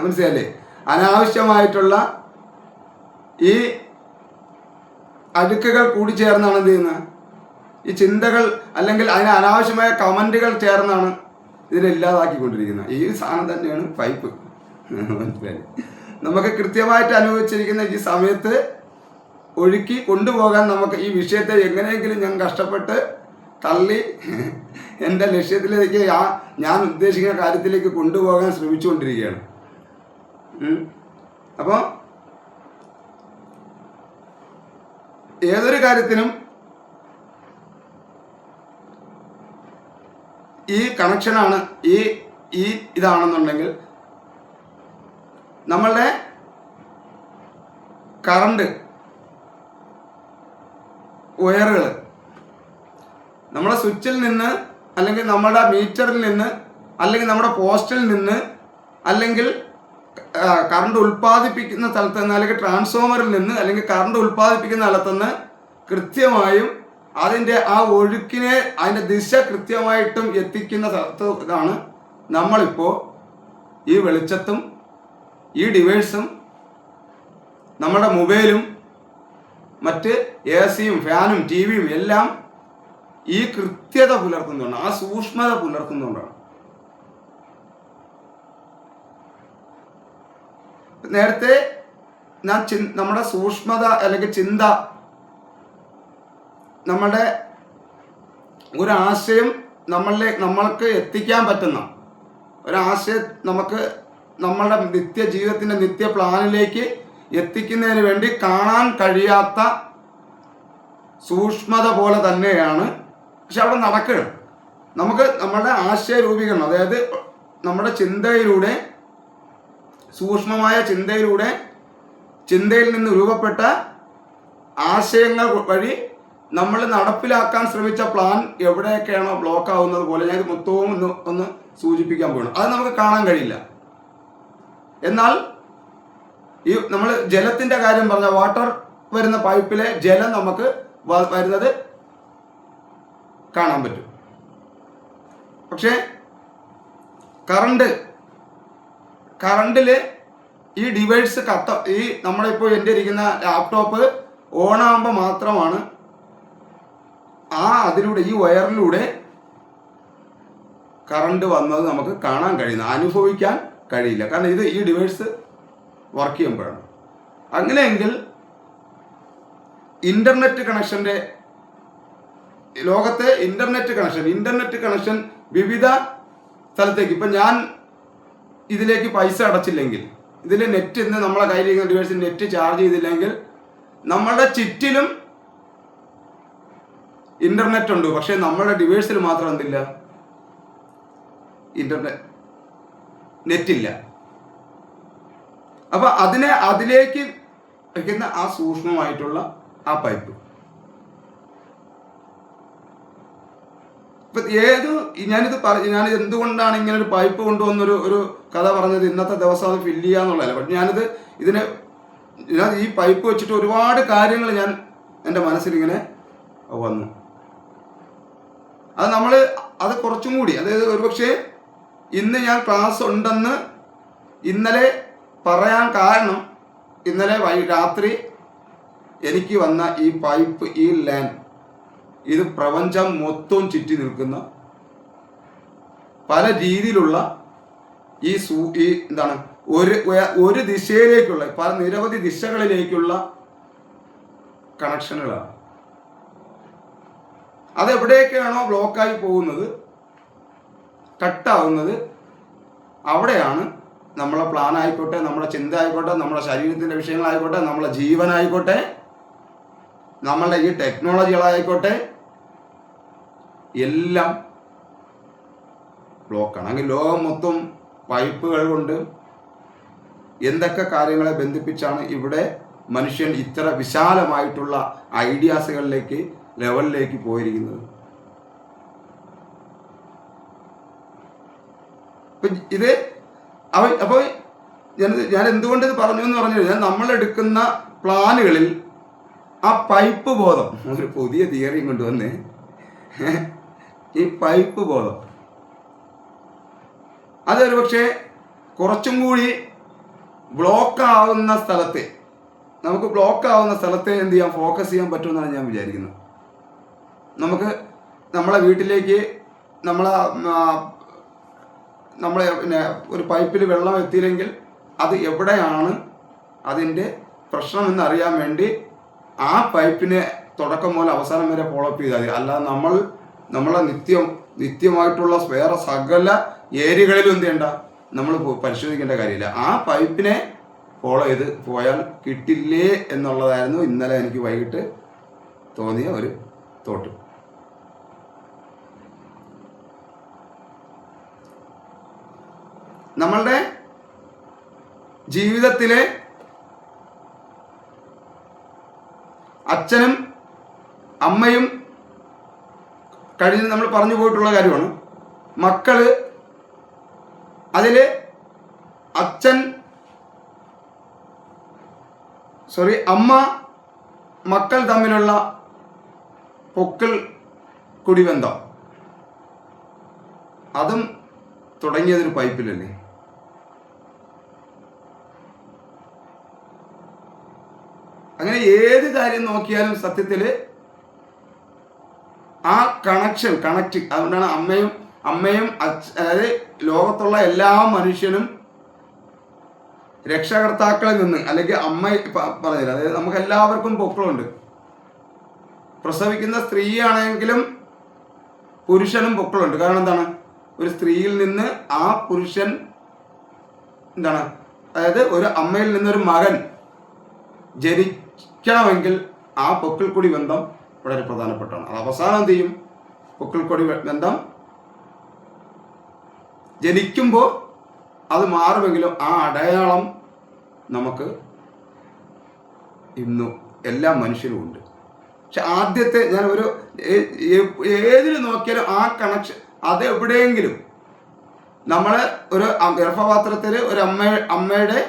മനസ്സിലായില്ലേ അനാവശ്യമായിട്ടുള്ള ഈ അടുക്കുകൾ കൂടി ചേർന്നാണ് എന്ത് ചെയ്യുന്നത്? ഈ ചിന്തകൾ അല്ലെങ്കിൽ അതിന് അനാവശ്യമായ കമന്റുകൾ ചേർന്നാണ് ഇതിനെ ഇല്ലാതാക്കിക്കൊണ്ടിരിക്കുന്നത്. ഈ സാധനം തന്നെയാണ് പൈപ്പ്. മനസ്സിലായി? നമുക്ക് കൃത്യമായിട്ട് അനുഭവിച്ചിരിക്കുന്ന ഈ സമയത്ത് ഒഴുക്കി കൊണ്ടുപോകാൻ നമുക്ക് ഈ വിഷയത്തെ എങ്ങനെയെങ്കിലും ഞാൻ കഷ്ടപ്പെട്ട് തള്ളി എൻ്റെ ലക്ഷ്യത്തിലേക്ക് ഞാൻ ഉദ്ദേശിക്കുന്ന കാര്യത്തിലേക്ക് കൊണ്ടുപോകാൻ ശ്രമിച്ചുകൊണ്ടിരിക്കുകയാണ്. അപ്പോൾ ഏതൊരു കാര്യത്തിനും ഈ കണക്ഷനാണ് ഈ ഇതാണെന്നുണ്ടെങ്കിൽ നമ്മളുടെ കറണ്ട് വയറുകൾ നമ്മുടെ സ്വിച്ചിൽ നിന്ന് അല്ലെങ്കിൽ നമ്മുടെ മീറ്ററിൽ നിന്ന് അല്ലെങ്കിൽ നമ്മുടെ പോസ്റ്റിൽ നിന്ന് അല്ലെങ്കിൽ കറണ്ട് ഉൽപ്പാദിപ്പിക്കുന്ന സ്ഥലത്ത് നിന്ന് അല്ലെങ്കിൽ ട്രാൻസ്ഫോമറിൽ നിന്ന് അല്ലെങ്കിൽ കറണ്ട് ഉൽപ്പാദിപ്പിക്കുന്ന സ്ഥലത്ത് നിന്ന് കൃത്യമായും അതിൻ്റെ ആ ഒഴുക്കിനെ അതിൻ്റെ ദിശ കൃത്യമായിട്ടും എത്തിക്കുന്ന സ്ഥലത്ത് ഇതാണ് നമ്മളിപ്പോൾ ഈ വെളിച്ചത്തും ഈ ഡിവൈസും നമ്മുടെ മൊബൈലും മറ്റ് AC-യും ഫാനും TV-യും എല്ലാം ഈ കൃത്യത പുലർത്തുന്നതുകൊണ്ട്, ആ സൂക്ഷ്മത പുലർത്തുന്നതുകൊണ്ടാണ്. നേരത്തെ ഞാൻ നമ്മുടെ സൂക്ഷ്മത അല്ലെങ്കിൽ ചിന്ത, നമ്മുടെ ഒരാശയം നമ്മൾക്ക് എത്തിക്കാൻ പറ്റുന്ന ഒരാശയം നമുക്ക് നമ്മളുടെ നിത്യജീവിതത്തിൻ്റെ നിത്യ പ്ലാനിലേക്ക് എത്തിക്കുന്നതിന് വേണ്ടി കാണാൻ കഴിയാത്ത സൂക്ഷ്മത പോലെ തന്നെയാണ്. പക്ഷെ അവിടെ നടക്കണം. നമുക്ക് നമ്മളുടെ ആശയ രൂപീകരണം, അതായത് നമ്മുടെ ചിന്തയിലൂടെ, സൂക്ഷ്മമായ ചിന്തയിലൂടെ, ചിന്തയിൽ നിന്ന് രൂപപ്പെട്ട ആശയങ്ങൾ വഴി നമ്മൾ നടപ്പിലാക്കാൻ ശ്രമിച്ച പ്ലാൻ എവിടെയൊക്കെയാണോ ബ്ലോക്ക് ആവുന്നത് പോലെ ഞാൻ ഇത് മൊത്തവും ഒന്ന് സൂചിപ്പിക്കാൻ പോകണം. അത് നമുക്ക് കാണാൻ കഴിയില്ല. എന്നാൽ ഈ നമ്മൾ ജലത്തിൻ്റെ കാര്യം പറഞ്ഞ വാട്ടർ വരുന്ന പൈപ്പിലെ ജലം നമുക്ക് വരുന്നത് കാണാൻ പറ്റും. പക്ഷേ കറണ്ടിൽ ഈ ഡിവൈസ് ഈ നമ്മളിപ്പോൾ എൻ്റെ ഇരിക്കുന്ന ലാപ്ടോപ്പ് ഓണാകുമ്പോൾ മാത്രമാണ് അതിലൂടെ ഈ വയറിലൂടെ കറണ്ട് വന്നത് നമുക്ക് കാണാൻ കഴിയുന്നത്, അനുഭവിക്കാൻ കഴിയില്ല. കാരണം ഈ ഡിവൈസ് വർക്ക് ചെയ്യുമ്പോഴാണ്. അങ്ങനെയെങ്കിൽ ഇന്റർനെറ്റ് കണക്ഷൻ്റെ ലോകത്തെ ഇന്റർനെറ്റ് കണക്ഷൻ വിവിധ സ്ഥലത്തേക്ക്, ഇപ്പം ഞാൻ ഇതിലേക്ക് പൈസ അടച്ചില്ലെങ്കിൽ, ഇതിൽ നെറ്റ് ഇന്ന് നമ്മളെ കയ്യിലിരിക്കുന്ന ഡിവൈസിൽ നെറ്റ് ചാർജ് ചെയ്തില്ലെങ്കിൽ നമ്മളുടെ ചുറ്റിലും ഇന്റർനെറ്റ് ഉണ്ട്. പക്ഷെ നമ്മുടെ ഡിവൈസിൽ മാത്രം എന്തില്ല? നെറ്റില്ല. അപ്പൊ അതിലേക്ക് വയ്ക്കുന്ന ആ സൂക്ഷ്മമായിട്ടുള്ള ആ പൈപ്പ്, ഇപ്പൊ ഞാനിത് എന്തുകൊണ്ടാണ് ഇങ്ങനെ ഒരു പൈപ്പ് കൊണ്ടുവന്നൊരു കഥ പറഞ്ഞത്, ഇന്നത്തെ ദിവസം അത് ഫില്ല് ചെയ്യാന്നുള്ളതല്ല. പക്ഷെ ഞാൻ ഈ പൈപ്പ് വെച്ചിട്ട് ഒരുപാട് കാര്യങ്ങൾ എൻ്റെ മനസ്സിലിങ്ങനെ വന്നു. അത് കുറച്ചും കൂടി, അതായത് ഒരുപക്ഷെ ഇന്ന് ഞാൻ ക്ലാസ് ഉണ്ടെന്ന് ഇന്നലെ പറയാൻ കാരണം, ഇന്നലെ രാത്രി എനിക്ക് വന്ന ഈ പൈപ്പ്, ഈ ലൈൻ, ഇത് പ്രപഞ്ചം മൊത്തം ചുറ്റി നിൽക്കുന്ന പല രീതിയിലുള്ള എന്താണ് ഒരു ദിശയിലേക്കുള്ള പല നിരവധി ദിശകളിലേക്കുള്ള കണക്ഷനുകളാണ്. അതെവിടെയൊക്കെയാണോ ബ്ലോക്കായി പോകുന്നത്, കട്ടാവുന്നത്, അവിടെയാണ് നമ്മളെ പ്ലാൻ ആയിക്കോട്ടെ, നമ്മുടെ ചിന്ത ആയിക്കോട്ടെ, നമ്മുടെ ശരീരത്തിൻ്റെ വിഷയങ്ങളായിക്കോട്ടെ, നമ്മളെ ജീവനായിക്കോട്ടെ, നമ്മളുടെ ഈ ടെക്നോളജികളായിക്കോട്ടെ, എല്ലാം ബ്ലോക്കാണ്. അങ്ങനെ ലോകം മൊത്തം പൈപ്പുകൾ കൊണ്ട് എന്തൊക്കെ കാര്യങ്ങളെ ബന്ധിപ്പിച്ചാണ് ഇവിടെ മനുഷ്യൻ ഇത്ര വിശാലമായിട്ടുള്ള ഐഡിയാസുകളിലേക്ക്, ലെവലിലേക്ക് പോയിരിക്കുന്നത്. ഇത് അപ്പോൾ ഞാൻ എന്തുകൊണ്ട് ഇത് പറഞ്ഞു എന്ന് പറഞ്ഞു കഴിഞ്ഞാൽ, നമ്മളെടുക്കുന്ന പ്ലാനുകളിൽ ആ പൈപ്പ് ബോധം, ഒരു പുതിയ തിയറി കൊണ്ടുവന്ന്, ഈ പൈപ്പ് ബോധം അതൊരു പക്ഷേ കുറച്ചും കൂടി ബ്ലോക്കാവുന്ന സ്ഥലത്തെ, നമുക്ക് ബ്ലോക്കാവുന്ന സ്ഥലത്തെ എന്ത് ചെയ്യാൻ, ഫോക്കസ് ചെയ്യാൻ പറ്റുമെന്നാണ് ഞാൻ വിചാരിക്കുന്നത്. നമുക്ക് നമ്മളെ വീട്ടിലേക്ക് നമ്മളെ പിന്നെ ഒരു പൈപ്പിൽ വെള്ളം എത്തിയില്ലെങ്കിൽ അത് എവിടെയാണ് അതിൻ്റെ പ്രശ്നമെന്ന് അറിയാൻ വേണ്ടി ആ പൈപ്പിനെ തുടക്കം മുതൽ അവസാനം വരെ ഫോളോ അപ്പ് ചെയ്താൽ മതി. അല്ലാതെ നമ്മളെ നിത്യമായിട്ടുള്ള വേറെ സകല ഏരിയകളിലും എന്ത് ചെയ്യണ്ട, നമ്മൾ പരിശോധിക്കേണ്ട കാര്യമില്ല. ആ പൈപ്പിനെ ഫോളോ ചെയ്ത് പോയാൽ കിട്ടില്ലേ എന്നുള്ളതായിരുന്നു ഇന്നലെ എനിക്ക് വൈകിട്ട് തോന്നിയ ഒരു തോട്ട്. നമ്മളുടെ ജീവിതത്തിലെ അച്ഛനും അമ്മയും കഴിഞ്ഞ് നമ്മൾ പറഞ്ഞു പോയിട്ടുള്ള കാര്യമാണ്. മക്കള് അതിൽ അമ്മ മക്കൾ തമ്മിലുള്ള പൊക്കിൾ കുടിബന്ധം, അതും തുടങ്ങിയതൊരു പൈപ്പിലല്ലേ. അങ്ങനെ ഏത് കാര്യം നോക്കിയാലും സത്യത്തിൽ ആ കണക്ട്, അതുകൊണ്ടാണ് അമ്മയും അതായത് ലോകത്തുള്ള എല്ലാ മനുഷ്യനും രക്ഷകർത്താക്കളിൽ നിന്ന്, അല്ലെങ്കിൽ അമ്മ പറഞ്ഞില്ല, അതായത് നമുക്ക് എല്ലാവർക്കും പൊക്കളുണ്ട്. പ്രസവിക്കുന്ന സ്ത്രീയാണെങ്കിലും പുരുഷനും പൊക്കളുണ്ട്. കാരണം എന്താണ്, ഒരു സ്ത്രീയിൽ നിന്ന് ആ പുരുഷൻ എന്താണ്, അതായത് ഒരു അമ്മയിൽ നിന്നൊരു മകൻ ജനിക്കണമെങ്കിൽ ആ പൊക്കിൾക്കൊടി ബന്ധം വളരെ പ്രധാനപ്പെട്ടാണ്. അത് അവസാനം എന്ത് ചെയ്യും, പൊക്കിൾക്കൊടി ബന്ധം ജനിക്കുമ്പോൾ അത് മാറുമെങ്കിലും ആ അടയാളം നമുക്ക് ഇന്നും എല്ലാ മനുഷ്യരും ഉണ്ട്. പക്ഷെ ആദ്യത്തെ ഞാൻ ഏതിൽ നോക്കിയാലും ആ കണക്ഷൻ അത് എവിടെയെങ്കിലും നമ്മൾ ഒരു ഗർഭപാത്രത്തിൽ ഒരു അമ്മയുടെ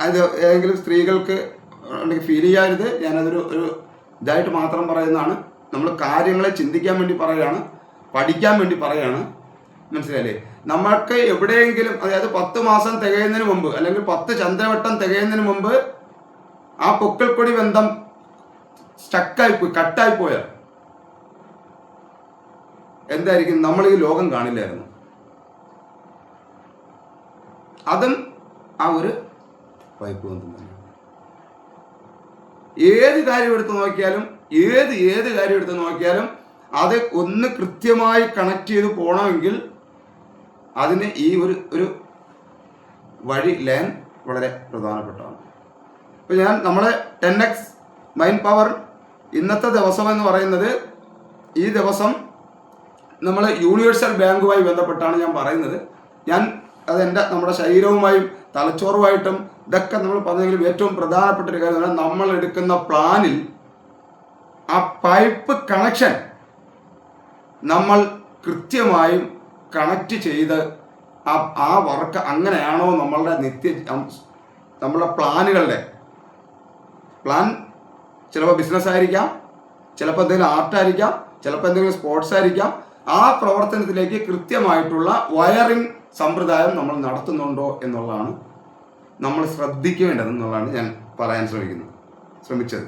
അത് ഏതെങ്കിലും സ്ത്രീകൾക്ക് ഫീൽ ചെയ്യാറുത്. ഞാനതൊരു ഇതായിട്ട് മാത്രം പറയുന്നതാണ്. നമ്മൾ കാര്യങ്ങളെ ചിന്തിക്കാൻ വേണ്ടി പറയുകയാണ്, പഠിക്കാൻ വേണ്ടി പറയുകയാണ്. മനസ്സിലായില്ലേ? നമ്മൾക്ക് എവിടെയെങ്കിലും, അതായത് 10 മാസം തികയുന്നതിന് മുമ്പ് അല്ലെങ്കിൽ 10 ചന്ദ്രവട്ടം തികയുന്നതിന് മുമ്പ് ആ പൊക്കിൾക്കൊടി ബന്ധം സ്റ്റക്കായിപ്പോയി, കട്ടായിപ്പോയാൽ എന്തായിരിക്കും, നമ്മൾ ഈ ലോകം കാണില്ലായിരുന്നു. അതും ആ ഒരു പൈപ്പ് ബന്ധം തന്നെ. ഏത് കാര്യം എടുത്ത് നോക്കിയാലും അത് ഒന്ന് കൃത്യമായി കണക്ട് ചെയ്ത് പോകണമെങ്കിൽ അതിന് ഈ ഒരു വഴി ലൈൻ വളരെ പ്രധാനപ്പെട്ടതാണ്. ഇപ്പോൾ നമ്മളെ 10x മൈൻഡ് പവർ ഇന്നത്തെ ദിവസം എന്ന് പറയുന്നത്, ഈ ദിവസം നമ്മൾ യൂണിവേഴ്സൽ ബാങ്കുമായി ബന്ധപ്പെട്ടാണ് ഞാൻ പറയുന്നത്. നമ്മുടെ ശരീരവുമായും തലച്ചോറുമായിട്ടും ഇതൊക്കെ നമ്മൾ പറഞ്ഞെങ്കിലും ഏറ്റവും പ്രധാനപ്പെട്ട ഒരു കാര്യം, നമ്മൾ എടുക്കുന്ന പ്ലാനിൽ ആ പൈപ്പ് കണക്ഷൻ നമ്മൾ കൃത്യമായും കണക്ട് ചെയ്ത് ആ വർക്ക് അങ്ങനെയാണോ നമ്മളുടെ പ്ലാൻ ചിലപ്പോൾ ബിസിനസ് ആയിരിക്കാം, ചിലപ്പോൾ എന്തെങ്കിലും ആർട്ടായിരിക്കാം, ചിലപ്പോൾ എന്തെങ്കിലും സ്പോർട്സ് ആയിരിക്കാം. ആ പ്രവർത്തനത്തിലേക്ക് കൃത്യമായിട്ടുള്ള വയറിംഗ് സമ്പ്രദായം നമ്മൾ നടത്തുന്നുണ്ടോ എന്നുള്ളതാണ് നമ്മൾ ശ്രദ്ധിക്കേണ്ടതെന്നുള്ളതാണ് ഞാൻ പറയാൻ ശ്രമിച്ചത്.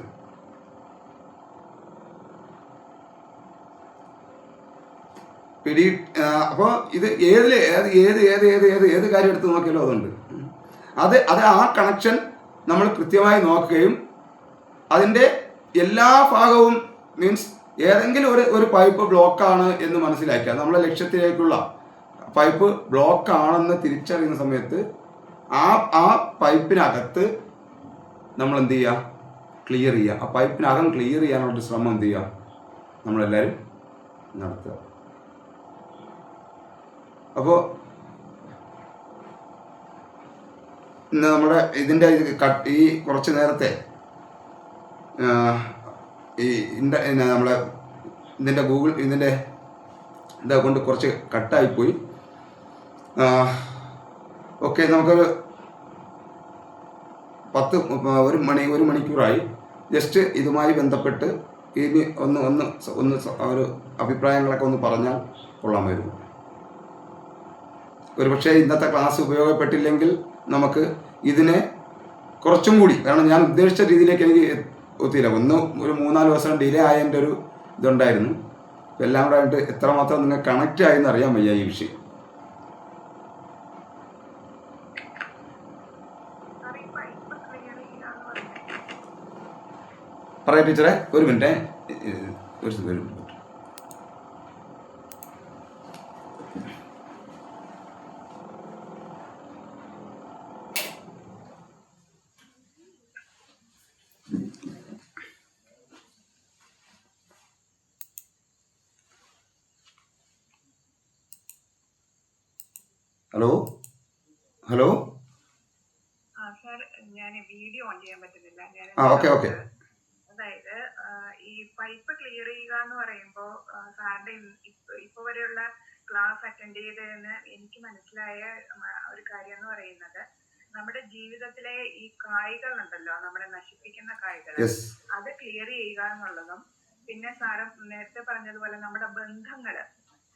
അപ്പോൾ ഇത് ഏത് കാര്യം എടുത്ത് നോക്കിയാലും അതുണ്ട്. അത് ആ കണക്ഷൻ നമ്മൾ കൃത്യമായി നോക്കുകയും അതിൻ്റെ എല്ലാ ഭാഗവും മീൻസ് ഏതെങ്കിലും ഒരു പൈപ്പ് ബ്ലോക്കാണ് എന്ന് മനസ്സിലാക്കിയാൽ നമ്മളെ ലക്ഷ്യത്തിലേക്കുള്ള പൈപ്പ് ബ്ലോക്ക് ആണെന്ന് തിരിച്ചറിയുന്ന സമയത്ത് ആ പൈപ്പിനകത്ത് നമ്മൾ എന്ത് ചെയ്യുക, ക്ലിയർ ചെയ്യുക. ആ പൈപ്പിനകം ക്ലിയർ ചെയ്യാനുള്ളൊരു ശ്രമം എന്ത് ചെയ്യുക, നമ്മളെല്ലാവരും നടത്തുക. അപ്പോൾ ഇന്ന് നമ്മുടെ ഇതിൻ്റെ ഈ കുറച്ച് നേരത്തെ ഈ നമ്മളെ ഇതിൻ്റെ ഗൂഗിൾ ഇതിൻ്റെ ഇതാ കൊണ്ട് കുറച്ച് കട്ടായിപ്പോയി. ഓക്കെ, നമുക്കൊരു ഒരു മണിക്കൂറായി. ജസ്റ്റ് ഇതുമായി ബന്ധപ്പെട്ട് ഇനി ഒന്ന് ഒരു അഭിപ്രായങ്ങളൊക്കെ ഒന്ന് പറഞ്ഞാൽ കൊള്ളാമായിരുന്നു. ഒരുപക്ഷെ ഇന്നത്തെ ക്ലാസ് ഉപയോഗപ്പെട്ടില്ലെങ്കിൽ നമുക്ക് ഇതിനെ കുറച്ചും കൂടി, കാരണം ഞാൻ ഉദ്ദേശിച്ച രീതിയിലേക്ക് എനിക്ക് ഒത്തില്ല. ഒരു 3-4 ദിവസം ഡിലേ ആയതിൻ്റെ ഒരു ഇതുണ്ടായിരുന്നു. എല്ലാം കൂടെ ആയിട്ട് എത്രമാത്രം നിങ്ങൾ കണക്റ്റ് ആയെന്ന് അറിയാൻ വയ്യ ഈ വിഷയം. പറയാം ടീച്ചറെ, ഒരു മിനിറ്റ്. Hello hello. സാർ, ഞാൻ വീഡിയോ ഓൺ ചെയ്യാൻ പറ്റുന്നില്ല. ഓക്കെ. അതായത് ഈ പൈപ്പ് ക്ലിയർ ചെയ്യുക എന്ന് പറയുമ്പോൾ സാറിന്റെ ഇപ്പൊ വരെയുള്ള ക്ലാസ് അറ്റൻഡ് ചെയ്തതെന്ന് എനിക്ക് മനസ്സിലായ ഒരു കാര്യം എന്ന് പറയുന്നത്, നമ്മുടെ ജീവിതത്തിലെ ഈ കായ്കൾ ഉണ്ടല്ലോ, നമ്മളെ നശിപ്പിക്കുന്ന കായ്കൾ, അത് ക്ലിയർ ചെയ്യുക എന്നുള്ളതും, പിന്നെ സാറ് നേരത്തെ പറഞ്ഞതുപോലെ നമ്മുടെ ബന്ധങ്ങള്,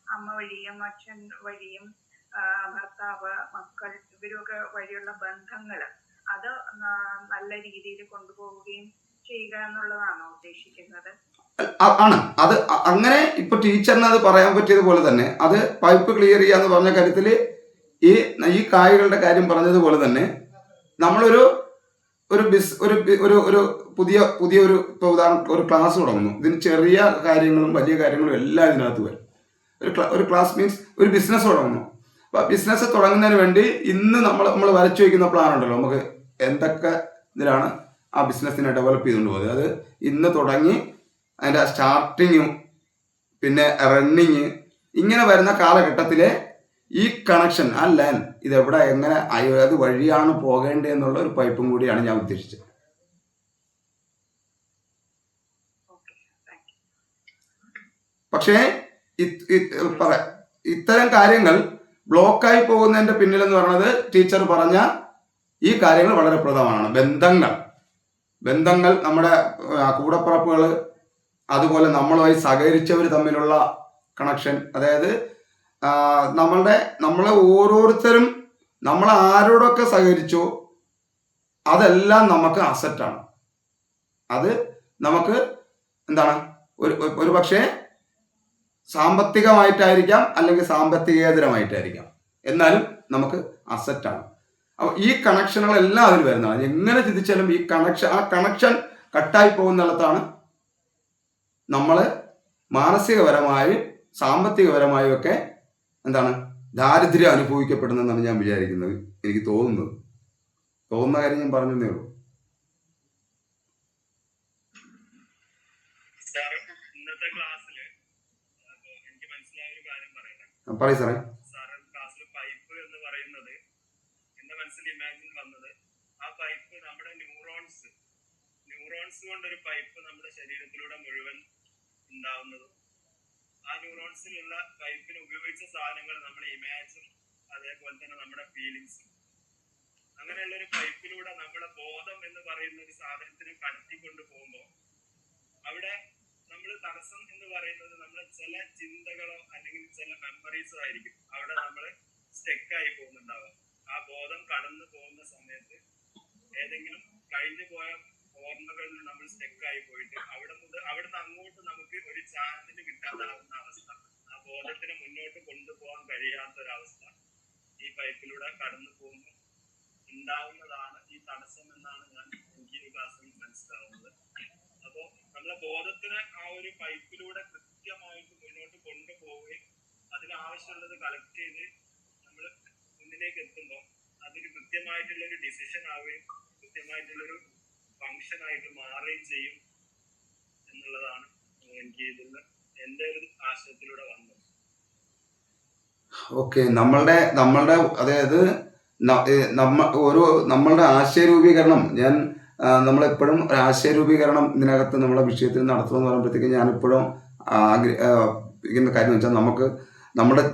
അമ്മ വഴിയും അച്ഛൻ വഴിയും ഭർത്താവ്, മക്കൾ, ഇവരൊക്കെ വഴിയുള്ള ബന്ധങ്ങള്, അത് നല്ല രീതിയിൽ കൊണ്ടുപോവുകയും ചെയ്യുക എന്നുള്ളതാണോ ഉദ്ദേശിക്കുന്നത്? ആണ്. അത് അങ്ങനെ ഇപ്പൊ ടീച്ചറിന് അത് പറയാൻ പറ്റിയതുപോലെ തന്നെ, അത് പൈപ്പ് ക്ലിയർ ചെയ്യാന്ന് പറഞ്ഞ കാര്യത്തിൽ ഈ കായ്കളുടെ കാര്യം പറഞ്ഞതുപോലെ തന്നെ നമ്മളൊരു പുതിയ ഒരു ക്ലാസ് തുടങ്ങുന്നു. ഇതിന് ചെറിയ കാര്യങ്ങളും വലിയ കാര്യങ്ങളും എല്ലാം ഇതിനകത്ത് വരും. ഒരു ക്ലാസ് മീൻസ് ഒരു ബിസിനസ് തുടങ്ങുന്നു. അപ്പോൾ ബിസിനസ് തുടങ്ങുന്നതിന് വേണ്ടി ഇന്ന് നമ്മൾ വരച്ചു വയ്ക്കുന്ന പ്ലാൻ ഉണ്ടല്ലോ, നമുക്ക് എന്തൊക്കെ ഇതിലാണ് ആ ബിസിനസ്സിനെ ഡെവലപ്പ് ചെയ്തുകൊണ്ട് പോകുന്നത്. അത് ഇന്ന് തുടങ്ങി അതിൻ്റെ സ്റ്റാർട്ടിങ്ങും പിന്നെ റണ്ണിങ്, ഇങ്ങനെ വരുന്ന കാലഘട്ടത്തിലെ ഈ കണക്ഷൻ, ആ ലൈൻ ഇതെവിടെ എങ്ങനെ അത് വഴിയാണ് പോകേണ്ടത് എന്നുള്ള ഒരു പൈപ്പും കൂടിയാണ് ഞാൻ ഉദ്ദേശിച്ചത്. പക്ഷേ ഇത്തരം കാര്യങ്ങൾ ബ്ലോക്കായി പോകുന്നതിൻ്റെ പിന്നിലെന്ന് പറയുന്നത് ടീച്ചർ പറഞ്ഞ ഈ കാര്യങ്ങൾ വളരെ പ്രധാനമാണ്. ബന്ധങ്ങൾ, നമ്മുടെ കൂടപ്പിറപ്പുകൾ, അതുപോലെ നമ്മളുമായി സഹകരിച്ചവർ തമ്മിലുള്ള കണക്ഷൻ. അതായത് നമ്മളെ ഓരോരുത്തരും നമ്മൾ ആരോടൊക്കെ സഹകരിച്ചോ അതെല്ലാം നമുക്ക് അസറ്റാണ്. അത് നമുക്ക് എന്താണ്, ഒരു പക്ഷേ സാമ്പത്തികമായിട്ടായിരിക്കാം, അല്ലെങ്കിൽ സാമ്പത്തികേതരമായിട്ടായിരിക്കാം, എന്നാലും നമുക്ക് അസറ്റാണ്. അപ്പോൾ ഈ കണക്ഷനുകളെല്ലാം അതിൽ വരുന്നതാണ്. എങ്ങനെ ചിന്തിച്ചാലും ആ കണക്ഷൻ കട്ടായി പോകുന്നിടത്താണ് നമ്മൾ മാനസികപരമായും സാമ്പത്തികപരമായും ഒക്കെ എന്താണ് ദാരിദ്ര്യം അനുഭവിക്കപ്പെടുന്നതെന്നാണ് ഞാൻ വിചാരിക്കുന്നത്. എനിക്ക് തോന്നുന്ന കാര്യം ഞാൻ പറഞ്ഞതേ ഉള്ളൂ. ഇന്നത്തെ ക്ലാസ്സില് എനിക്ക് മനസ്സിലായ ഒരു കാര്യം പറയാം. പറയൂ സാറേ. ക്ലാസ്സിൽ പൈപ്പ് എന്ന് പറയുന്നത് എന്റെ മനസ്സിൽ ഇമാജിൻ വന്നത്, ആ പൈപ്പ് നമ്മുടെ ന്യൂറോൺസ് കൊണ്ടൊരു പൈപ്പ് നമ്മുടെ ശരീരത്തിലൂടെ മുഴുവൻ ഉണ്ടാവുന്നതും, ആ ന്യൂറോൺസിലുള്ള പൈപ്പിന് ഉപയോഗിച്ച സാധനങ്ങൾ നമ്മുടെ ഇമാജിൻ, അതേപോലെ തന്നെ നമ്മുടെ ഫീലിങ്സും, അങ്ങനെയുള്ള ഒരു പൈപ്പിലൂടെ നമ്മുടെ ബോധം എന്ന് പറയുന്ന ഒരു സാധനത്തിന് കടത്തിക്കൊണ്ട് പോകുമ്പോൾ അവിടെ നമ്മൾ തടസ്സം എന്ന് പറയുന്നത് നമ്മുടെ ചില ചിന്തകളോ അല്ലെങ്കിൽ ചില മെമ്മറീസോ ആയിരിക്കും അവിടെ നമ്മൾ സ്റ്റെക്കായി പോകുന്നുണ്ടാവുക. ആ ബോധം കടന്നു പോകുന്ന സമയത്ത് ഏതെങ്കിലും കഴിഞ്ഞു പോയ ഓർമ്മകളിൽ നമ്മൾ സ്റ്റെക്കായി പോയിട്ട് അവിടുന്ന് അങ്ങോട്ട് നമുക്ക് ഒരു ചാനല് കിട്ടാതാവുന്ന അവസ്ഥ, ആ ബോധത്തിനെ മുന്നോട്ട് കൊണ്ടുപോകാൻ കഴിയാത്തൊരവസ്ഥ ഈ പൈപ്പിലൂടെ കടന്നു പോകുമ്പോൾ ഉണ്ടാവുന്നതാണ് ഈ തടസ്സം എന്നാണ് എനിക്ക് ഈ ക്ലാസ്സിൽ മനസ്സിലാവുന്നത്. അപ്പോൾ നമ്മളെ ബോധത്തിനെ ആ ഒരു പൈപ്പിലൂടെ കൃത്യമായിട്ട് മുന്നോട്ട് കൊണ്ടുപോവുകയും അതിനാവശ്യമുള്ളത് കളക്ട് ചെയ്ത് നമ്മൾ മുന്നിലേക്ക് എത്തുമ്പോൾ അതൊരു കൃത്യമായിട്ടുള്ളൊരു ഡിസിഷൻ ആവുകയും കൃത്യമായിട്ടുള്ളൊരു ഫങ്ഷൻ ആയിട്ട് മാറുകയും ചെയ്യും എന്നുള്ളതാണ് എനിക്ക് ഇതിൽ എൻ്റെ ഒരു ആശയത്തിലൂടെ വന്നത്. ഓക്കെ, നമ്മളുടെ അതായത് നമ്മളുടെ ആശയ രൂപീകരണം നമ്മളെപ്പോഴും ഒരു ആശയ രൂപീകരണം ഇതിനകത്ത് നമ്മളെ വിഷയത്തിൽ നടത്തണമെന്ന് പറയുമ്പോഴത്തേക്കും ഞാനിപ്പോഴും ആഗ്രഹിക്കുന്ന കാര്യം വെച്ചാൽ നമുക്ക്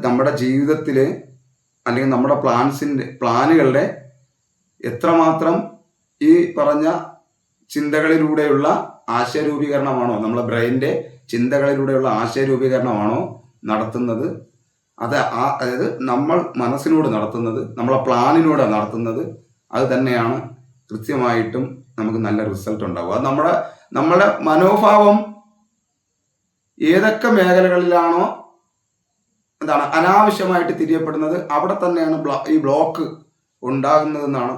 നമ്മുടെ ജീവിതത്തിൽ അല്ലെങ്കിൽ നമ്മുടെ പ്ലാനുകളുടെ എത്രമാത്രം ഈ പറഞ്ഞ ചിന്തകളിലൂടെയുള്ള ആശയ രൂപീകരണമാണോ, നമ്മളെ ബ്രെയിൻ്റെ ചിന്തകളിലൂടെയുള്ള ആശയ രൂപീകരണമാണോ നടത്തുന്നത്, അതായത് നമ്മൾ മനസ്സിനോട് നടത്തുന്നത്, നമ്മളെ പ്ലാനിനോട് നടത്തുന്നത്, അത് തന്നെയാണ് കൃത്യമായിട്ടും നമുക്ക് നല്ല റിസൾട്ട് ഉണ്ടാവും. അത് നമ്മുടെ മനോഭാവം ഏതൊക്കെ മേഖലകളിലാണോ അനാവശ്യമായിട്ട് തിരിയപ്പെടുന്നത് അവിടെ തന്നെയാണ് ഈ ബ്ലോക്ക് ഉണ്ടാകുന്നതെന്നാണ്.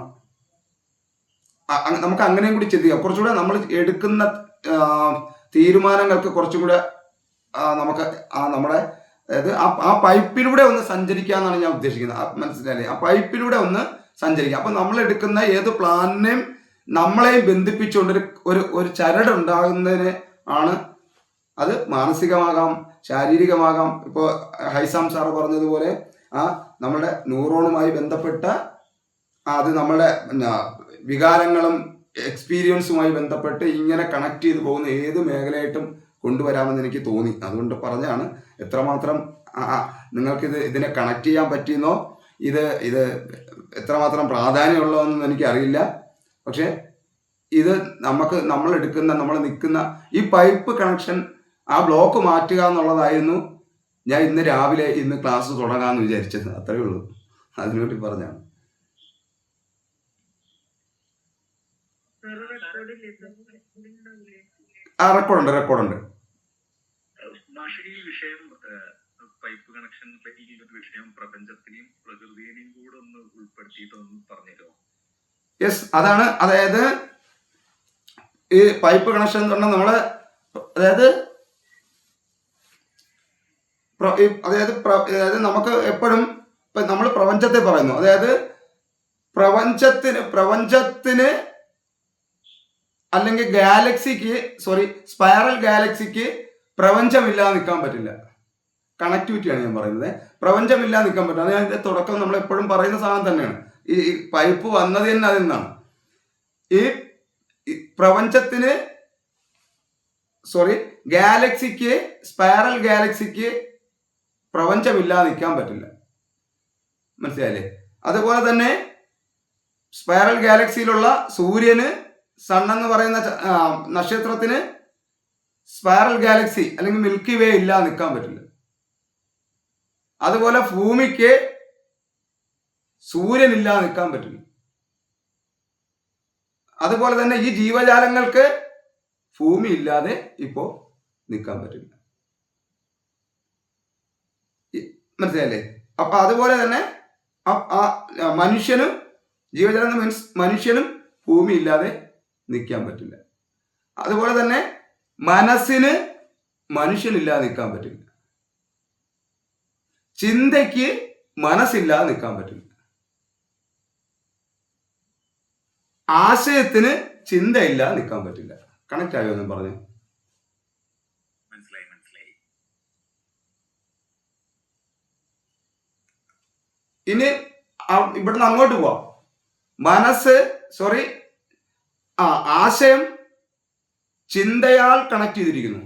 നമുക്ക് അങ്ങനെയും കൂടി ചിന്തിക്കാം. കുറച്ചുകൂടെ നമ്മൾ എടുക്കുന്ന തീരുമാനങ്ങൾക്ക് കുറച്ചും കൂടെ നമുക്ക് നമ്മുടെ അതായത് ആ പൈപ്പിലൂടെ ഒന്ന് സഞ്ചരിക്കാന്നാണ് ഞാൻ ഉദ്ദേശിക്കുന്നത്. മനസ്സിലായില്ലേ? ആ പൈപ്പിലൂടെ ഒന്ന് സഞ്ചരിക്കുക. അപ്പൊ നമ്മൾ എടുക്കുന്ന ഏത് പ്ലാനിനെയും നമ്മളെയും ബന്ധിപ്പിച്ചുകൊണ്ട് ഒരു ചരട് ഉണ്ടാകുന്നതിന് ആണ്. അത് മാനസികമാകാം, ശാരീരികമാകാം. ഇപ്പോൾ ഹൈസാം സാറ് പറഞ്ഞതുപോലെ നമ്മുടെ ന്യൂറോണുമായി ബന്ധപ്പെട്ട അത് നമ്മുടെ വികാരങ്ങളും എക്സ്പീരിയൻസുമായി ബന്ധപ്പെട്ട് ഇങ്ങനെ കണക്ട് ചെയ്ത് പോകുന്ന ഏത് മേഖലയായിട്ടും കൊണ്ടുവരാമെന്ന് എനിക്ക് തോന്നി. അതുകൊണ്ട് പറഞ്ഞാണ് എത്രമാത്രം ഇതിനെ കണക്ട് ചെയ്യാൻ പറ്റിയെന്നോ ഇത് എത്രമാത്രം പ്രാധാന്യമുള്ളതെന്നൊന്നും എനിക്കറിയില്ല. പക്ഷേ ഇത് നമ്മൾ നിൽക്കുന്ന ഈ പൈപ്പ് കണക്ഷൻ ആ ബ്ലോക്ക് മാറ്റുക എന്നുള്ളതായിരുന്നു ഞാൻ ഇന്ന് ക്ലാസ് തുടങ്ങാമെന്ന് വിചാരിച്ചത്. അത്രയേ ഉള്ളൂ. അതിനുവേണ്ടി പറഞ്ഞാണ്. റെക്കോർഡുണ്ട്. ഈ വിഷയം പൈപ്പ് കണക്ഷൻ ഈ ഒരു വിഷയം പ്രപഞ്ചത്തിനെയും പ്രകൃതിയെയും കൂടെ ഒന്ന് ഉൾപ്പെടുത്തിയിട്ടൊന്ന് പറഞ്ഞുതരുമോ? യെസ്, അതായത് ഈ പൈപ്പ് കണക്ഷൻ എന്ന് പറഞ്ഞാൽ നമ്മള് അതായത് നമുക്ക് എപ്പോഴും നമ്മൾ പ്രപഞ്ചത്തെ പറയുന്നു. അതായത് പ്രപഞ്ചത്തിന് അല്ലെങ്കിൽ സ്പൈറൽ ഗാലക്സിക്ക് പ്രപഞ്ചമില്ലാതെ നിൽക്കാൻ പറ്റില്ല. കണക്ടിവിറ്റിയാണ് ഞാൻ പറയുന്നത്. പ്രപഞ്ചമില്ലാതെ നിൽക്കാൻ പറ്റില്ല. അത് അതിന്റെ തുടക്കം നമ്മൾ എപ്പോഴും പറയുന്ന സാധനം തന്നെയാണ്. ഈ പൈപ്പ് വന്നത് തന്നെ അതിൽ നിന്നാണ്. ഈ പ്രപഞ്ചത്തിന് സ്പൈറൽ ഗാലക്സിക്ക് പ്രപഞ്ചമില്ലാതെ നിൽക്കാൻ പറ്റില്ല. മനസ്സിലായില്ലേ? അതുപോലെ തന്നെ സ്പൈറൽ ഗാലക്സിയിലുള്ള സൂര്യന്, സൺ എന്ന് പറയുന്ന നക്ഷത്രത്തിന് സ്പൈറൽ ഗാലക്സി അല്ലെങ്കിൽ മിൽക്കി വേ ഇല്ലാതെ നിൽക്കാൻ പറ്റില്ല. അതുപോലെ ഭൂമിക്ക് സൂര്യൻ ഇല്ലാതെ നിൽക്കാൻ പറ്റില്ല. അതുപോലെ തന്നെ ഈ ജീവജാലങ്ങൾക്ക് ഭൂമി ഇല്ലാതെ ഇപ്പോ നിൽക്കാൻ പറ്റില്ല. മനസ്സിലായില്ലേ? അപ്പൊ അതുപോലെ തന്നെ മനുഷ്യനും ജീവജാലം മീൻസ് മനുഷ്യനും ഭൂമി ഇല്ലാതെ നിൽക്കാൻ പറ്റില്ല. അതുപോലെ തന്നെ മനസ്സിന് മനുഷ്യനില്ലാതെ നിൽക്കാൻ പറ്റില്ല. ചിന്തയ്ക്ക് മനസ്സില്ലാതെ നിൽക്കാൻ പറ്റില്ല. ആശയത്തിന് ചിന്തയില്ലാതെ നിൽക്കാൻ പറ്റില്ല. കണക്ട് ആയോ എന്നും പറഞ്ഞു? മനസ്സിലായി. ഇനി ഇവിടുന്ന് അങ്ങോട്ട് പോവാം. ആശയം ചിന്തയാൽ കണക്ട് ചെയ്തിരിക്കുന്നു.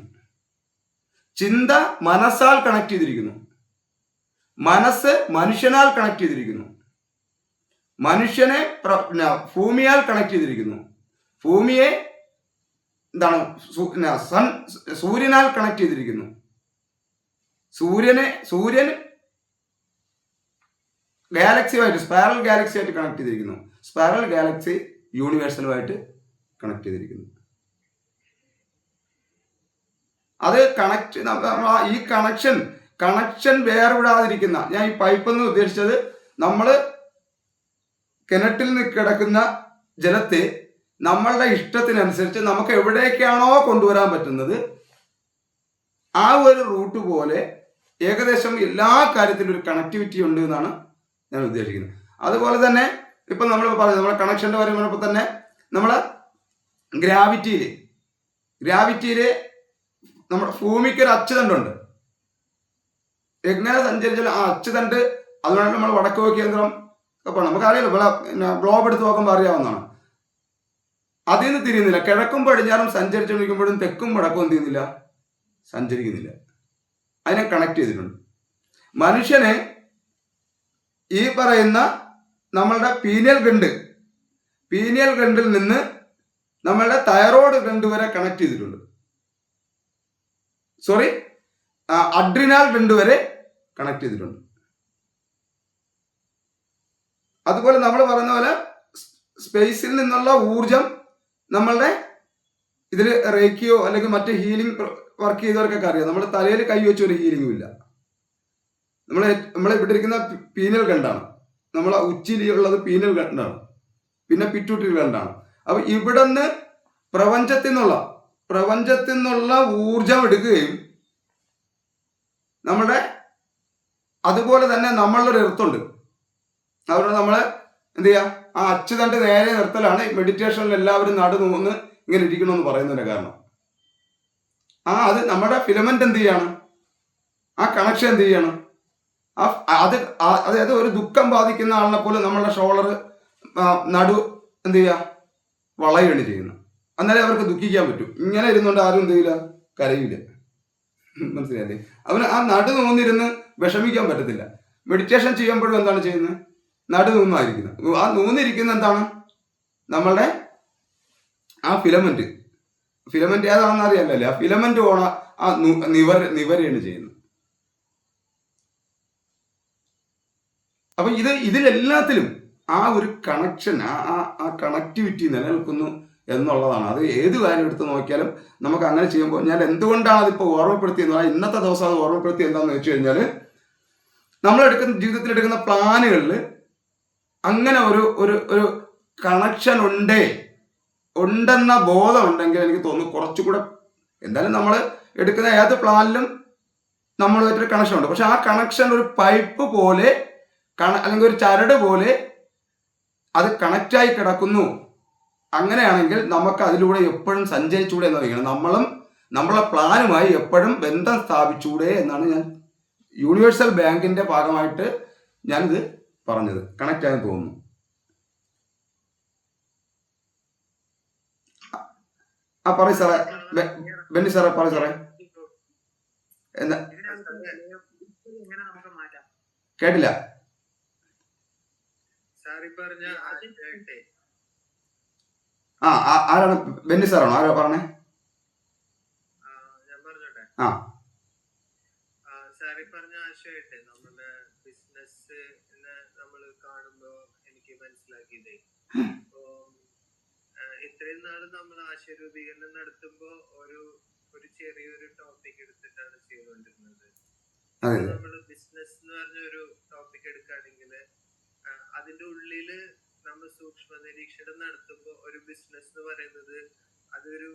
ചിന്ത മനസ്സാൽ കണക്ട് ചെയ്തിരിക്കുന്നു. മനസ്സ് മനുഷ്യനാൽ കണക്ട് ചെയ്തിരിക്കുന്നു. മനുഷ്യനെ ഭൂമിയാൽ കണക്ട് ചെയ്തിരിക്കുന്നു. ഭൂമിയെ സൂര്യനാൽ കണക്ട് ചെയ്തിരിക്കുന്നു. സൂര്യൻ ഗാലക്സിയുമായിട്ട് സ്പൈറൽ ഗാലക്സിയായിട്ട് കണക്ട് ചെയ്തിരിക്കുന്നു. സ്പൈറൽ ഗാലക്സി യൂണിവേഴ്സലുമായിട്ട് കണക്ട് ചെയ്തിരിക്കുന്നു. അത് ഈ കണക്ഷൻ വേർവിടാതിരിക്കുന്ന, ഞാൻ ഈ പൈപ്പ് എന്ന് ഉദ്ദേശിച്ചത് നമ്മൾ കിണറ്റിൽ കിടക്കുന്ന ജലത്തെ നമ്മളുടെ ഇഷ്ടത്തിനനുസരിച്ച് നമുക്ക് എവിടേക്കാണോ കൊണ്ടുവരാൻ പറ്റുന്നത് ആ ഒരു റൂട്ട് പോലെ ഏകദേശം എല്ലാ കാര്യത്തിലും ഒരു കണക്ടിവിറ്റി ഉണ്ട് എന്നാണ് ഞാൻ ഉദ്ദേശിക്കുന്നത്. അതുപോലെ തന്നെ ഇപ്പം നമ്മൾ പറഞ്ഞു നമ്മുടെ കണക്ഷൻ്റെ കാര്യം പറഞ്ഞപ്പോൾ തന്നെ നമ്മൾ ഗ്രാവിറ്റിയിൽ നമ്മുടെ ഭൂമിക്ക് ഒരു അച്ചുതണ്ടുണ്ട്. എങ്ങനെ സഞ്ചരിച്ചാലും ആ അച്ചുതണ്ട്, അതുകൊണ്ടാണ് നമ്മൾ വടക്ക് നോക്കി കേന്ദ്രം അപ്പോൾ നമുക്കറിയാലോ, ഗ്ലോബ് എടുത്ത് നോക്കുമ്പോൾ അറിയാവുന്നതാണ്. അതിൽ നിന്ന് തിരിയുന്നില്ല. കിഴക്കും പടിഞ്ഞാറും സഞ്ചരിച്ചുകൊണ്ടിരിക്കുമ്പോഴും തെക്കും വടക്കും എന്ത് ചെയ്യുന്നില്ല, സഞ്ചരിക്കുന്നില്ല. അതിനെ കണക്ട് ചെയ്തിട്ടുണ്ട്. മനുഷ്യനെ ഈ പറയുന്ന നമ്മളുടെ പീനിയൽ ഗ്രണ്ടിൽ നിന്ന് നമ്മളുടെ തൈറോയ്ഡ് ഗ്രണ്ട് വരെ കണക്ട് ചെയ്തിട്ടുണ്ട്. അഡ്രിനാൽ ഗ്രണ്ട് വരെ കണക്ട് ചെയ്തിട്ടുണ്ട്. അതുപോലെ നമ്മൾ പറഞ്ഞ പോലെ സ്പേസിൽ നിന്നുള്ള ഊർജം നമ്മളുടെ ഇതിൽ റേക്കിയോ അല്ലെങ്കിൽ മറ്റ് ഹീലിംഗ് വർക്ക് ചെയ്തവർക്കൊക്കെ അറിയാം. നമ്മൾ തലയിൽ കൈ വെച്ച ഒരു ഹീലിംഗും ഇല്ല. നമ്മൾ ഇവിടെ ഇരിക്കുന്ന പീനൽ ഗ്രണ്ടാണ്, നമ്മളെ ഉച്ചിയിലുള്ളത് പീനൽ ഗ്രണ്ടാണ്, പിന്നെ പിറ്റ്യൂട്ടറി ഗ്രണ്ടാണ്. അപ്പൊ ഇവിടെ നിന്ന് പ്രപഞ്ചത്തിൽ നിന്നുള്ള ഊർജം എടുക്കുകയും നമ്മുടെ അതുപോലെ തന്നെ നമ്മളൊരു എർത്തുണ്ട്. അതുകൊണ്ട് നമ്മൾ എന്ത് ചെയ്യുക, ആ അച്ചുതണ്ട് നേരെ നിർത്തലാണ് മെഡിറ്റേഷനിൽ എല്ലാവരും നടുനൂന്ന് ഇങ്ങനെ ഇരിക്കണമെന്ന് പറയുന്നതിന്റെ കാരണം. അത് നമ്മുടെ ഫിലമെന്റ് എന്ത് ചെയ്യാണ്, ആ കണക്ഷൻ എന്ത് ചെയ്യണം, അതായത് ഒരു ദുഃഖം ബാധിക്കുന്ന ആളിനെ പോലെ നമ്മളുടെ ഷോളർ നടു എന്ത് ചെയ്യുക, വളയുകയാണ് ചെയ്യുന്നത്. അന്നേരം അവർക്ക് ദുഃഖിക്കാൻ പറ്റും. ഇങ്ങനെ ഇരുന്നുകൊണ്ട് ആരും എന്ത് ചെയ്യില്ല, കരയില്ല. മനസ്സിലായില്ലേ? അവന് ആ നടു നൂന്നിരുന്ന് വിഷമിക്കാൻ പറ്റത്തില്ല. മെഡിറ്റേഷൻ ചെയ്യുമ്പോഴും എന്താണ് ചെയ്യുന്നത്, നടു നൂന്നായിരിക്കുന്നത്. ആ നൂന്നിരിക്കുന്ന എന്താണ്, നമ്മളുടെ ആ ഫിലമെന്റ് ഏതാണെന്ന് അറിയാമല്ലേ, ആ ഫിലമെന്റ് ഓണ ആ നിവരെയാണ് ചെയ്യുന്നത്. അപ്പൊ ഇതിലെല്ലാത്തിലും ആ ഒരു കണക്ഷൻ, ആ കണക്ടിവിറ്റി നിലനിൽക്കുന്നു എന്നുള്ളതാണ്. അത് ഏത് കാര്യം എടുത്ത് നോക്കിയാലും നമുക്ക് അങ്ങനെ ചെയ്യുമ്പോൾ ഞാൻ എന്തുകൊണ്ടാണ് അതിപ്പോൾ ഓർമ്മപ്പെടുത്തിയെന്ന് പറഞ്ഞാൽ, ഇന്നത്തെ ദിവസം അത് ഓർമ്മപ്പെടുത്തി എന്താണെന്ന് വെച്ച് കഴിഞ്ഞാൽ, ജീവിതത്തിൽ എടുക്കുന്ന പ്ലാനുകളിൽ അങ്ങനെ ഒരു കണക്ഷൻ ഉണ്ടെന്ന ബോധം ഉണ്ടെങ്കിൽ എനിക്ക് തോന്നുന്നു കുറച്ചുകൂടെ, എന്തായാലും നമ്മൾ എടുക്കുന്ന ഏത് പ്ലാനിലും നമ്മളുമായിട്ടൊരു കണക്ഷൻ ഉണ്ട്. പക്ഷെ ആ കണക്ഷൻ ഒരു പൈപ്പ് പോലെ അല്ലെങ്കിൽ ഒരു ചരട് പോലെ അത് കണക്റ്റായി കിടക്കുന്നു. അങ്ങനെയാണെങ്കിൽ നമുക്ക് അതിലൂടെ എപ്പോഴും സഞ്ചരിച്ചൂടെ എന്ന് പറയുന്നത്, നമ്മളെ പ്ലാനുമായി എപ്പോഴും ബന്ധം സ്ഥാപിച്ചൂടെ എന്നാണ് ഞാൻ യൂണിവേഴ്സൽ ബാങ്കിന്റെ ഭാഗമായിട്ട് ഞാനിത് പറഞ്ഞത്. കണക്റ്റ് ആയെന്ന് തോന്നുന്നു. പറയൂ സാറേ, ബെന്നി സാറേ പറയൂ സാറേ. എന്താ കേട്ടില്ല? ആരാണ്? ബെന്നി സാറാണോ? ആരാ പറഞ്ഞേ? ആ സാറി പറഞ്ഞ ആശയമായിട്ട് നമ്മുടെ ബിസിനസ് നമ്മൾ കാണുമ്പോ എനിക്ക് മനസ്സിലാക്കിയതേ, ഇപ്പോ ഇത്രയും നാള് നമ്മൾ ആശയ രൂപീകരണം നടത്തുമ്പോ ഒരു ചെറിയൊരു ടോപ്പിക് എടുത്തിട്ടാണ് ചെയ്തുകൊണ്ടിരുന്നത്. നമ്മൾ ബിസിനസ് എന്ന് പറഞ്ഞ ഒരു ടോപ്പിക് എടുക്കുകയാണെങ്കിൽ അതിന്റെ ഉള്ളില് നമ്മൾ സൂക്ഷ്മ നിരീക്ഷണം നടത്തുമ്പോൾ ഒരു ബിസിനസ് എന്ന് പറയുന്നത് അതൊരു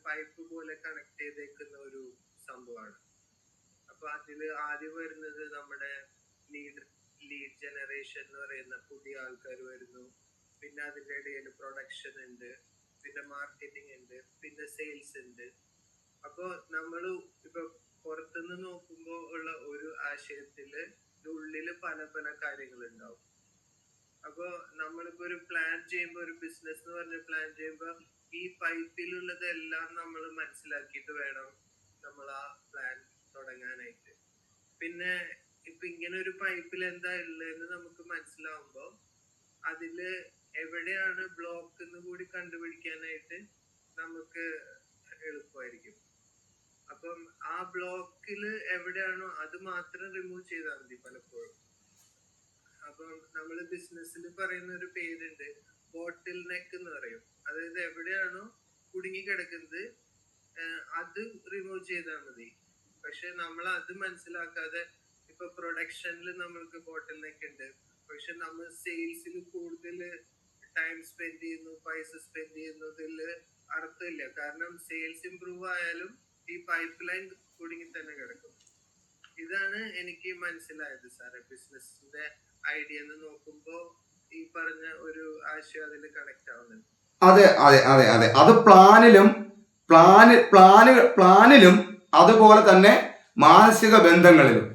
പൈപ്പ് പോലെ കണക്ട് ചെയ്തേക്കുന്ന ഒരു സംഭവമാണ്. അപ്പൊ അതില് ആദ്യം വരുന്നത് നമ്മുടെ ലീഡ് ജനറേഷൻ എന്ന് പറയുന്ന പുതിയ ആൾക്കാർ വരുന്നു, പിന്നെ അതിന്റെ ഇടയിൽ പ്രൊഡക്ഷൻ ഉണ്ട്, പിന്നെ മാർക്കറ്റിംഗ് ഉണ്ട്, പിന്നെ സെയിൽസ് ഉണ്ട്. അപ്പൊ നമ്മൾ ഇപ്പൊ പുറത്തുനിന്ന് നോക്കുമ്പോ ഉള്ള ഒരു ആശയത്തില് ഉള്ളില് പല പല കാര്യങ്ങൾ ഉണ്ടാവും. അപ്പൊ നമ്മളിപ്പോ ഒരു പ്ലാൻ ചെയ്യുമ്പോ, ഒരു ബിസിനസ് എന്ന് പറഞ്ഞ പ്ലാൻ ചെയ്യുമ്പോ ഈ പൈപ്പിലുള്ളതെല്ലാം നമ്മൾ മനസ്സിലാക്കിയിട്ട് വേണം നമ്മൾ ആ പ്ലാൻ തുടങ്ങാനായിട്ട്. പിന്നെ ഇപ്പൊ ഇങ്ങനെ ഒരു പൈപ്പിൽ എന്താ ഉള്ളതെന്ന് നമുക്ക് മനസ്സിലാവുമ്പോ അതില് എവിടെയാണ് ബ്ലോക്ക് എന്ന് കൂടി കണ്ടുപിടിക്കാനായിട്ട് നമുക്ക് എളുപ്പമായിരിക്കും. അപ്പം ആ ബ്ലോക്കില് എവിടെയാണോ അത് മാത്രം റിമൂവ് ചെയ്താൽ മതി പലപ്പോഴും. അപ്പം നമ്മൾ ബിസിനസ്സിൽ പറയുന്ന ഒരു പേരുണ്ട്, ബോട്ടിൽ നെക്ക് എന്ന് പറയും. അതായത് എവിടെയാണോ കുടുങ്ങി കിടക്കുന്നത് അത് റിമൂവ് ചെയ്താൽ മതി. പക്ഷെ നമ്മൾ അത് മനസ്സിലാക്കാതെ ഇപ്പൊ പ്രൊഡക്ഷനിൽ നമ്മൾക്ക് ബോട്ടിൽ നെക്ക് ഉണ്ട്, പക്ഷെ നമ്മൾ സെയിൽസിൽ കൂടുതൽ ടൈം സ്പെൻഡ് ചെയ്യുന്നു, പൈസ സ്പെൻഡ് ചെയ്യുന്നതിൽ അർത്ഥമില്ല. കാരണം സെയിൽസ് ഇംപ്രൂവ് ആയാലും ഈ പൈപ്പ് ലൈൻ കുടുങ്ങി തന്നെ കിടക്കും. ഇതാണ് എനിക്ക് മനസ്സിലായത് സാറേ. ബിസിനസിന്റെ ഐഡിയ എന്ന് നോക്കുമ്പോ ഈ പറഞ്ഞ ഒരു ആശയം അതിൽ കണക്ട് ആവുന്നുണ്ട്. അതെ അതെ അതെ അതെ, അത് പ്ലാനിലും അതുപോലെ തന്നെ മാനസിക ബന്ധങ്ങളിലും.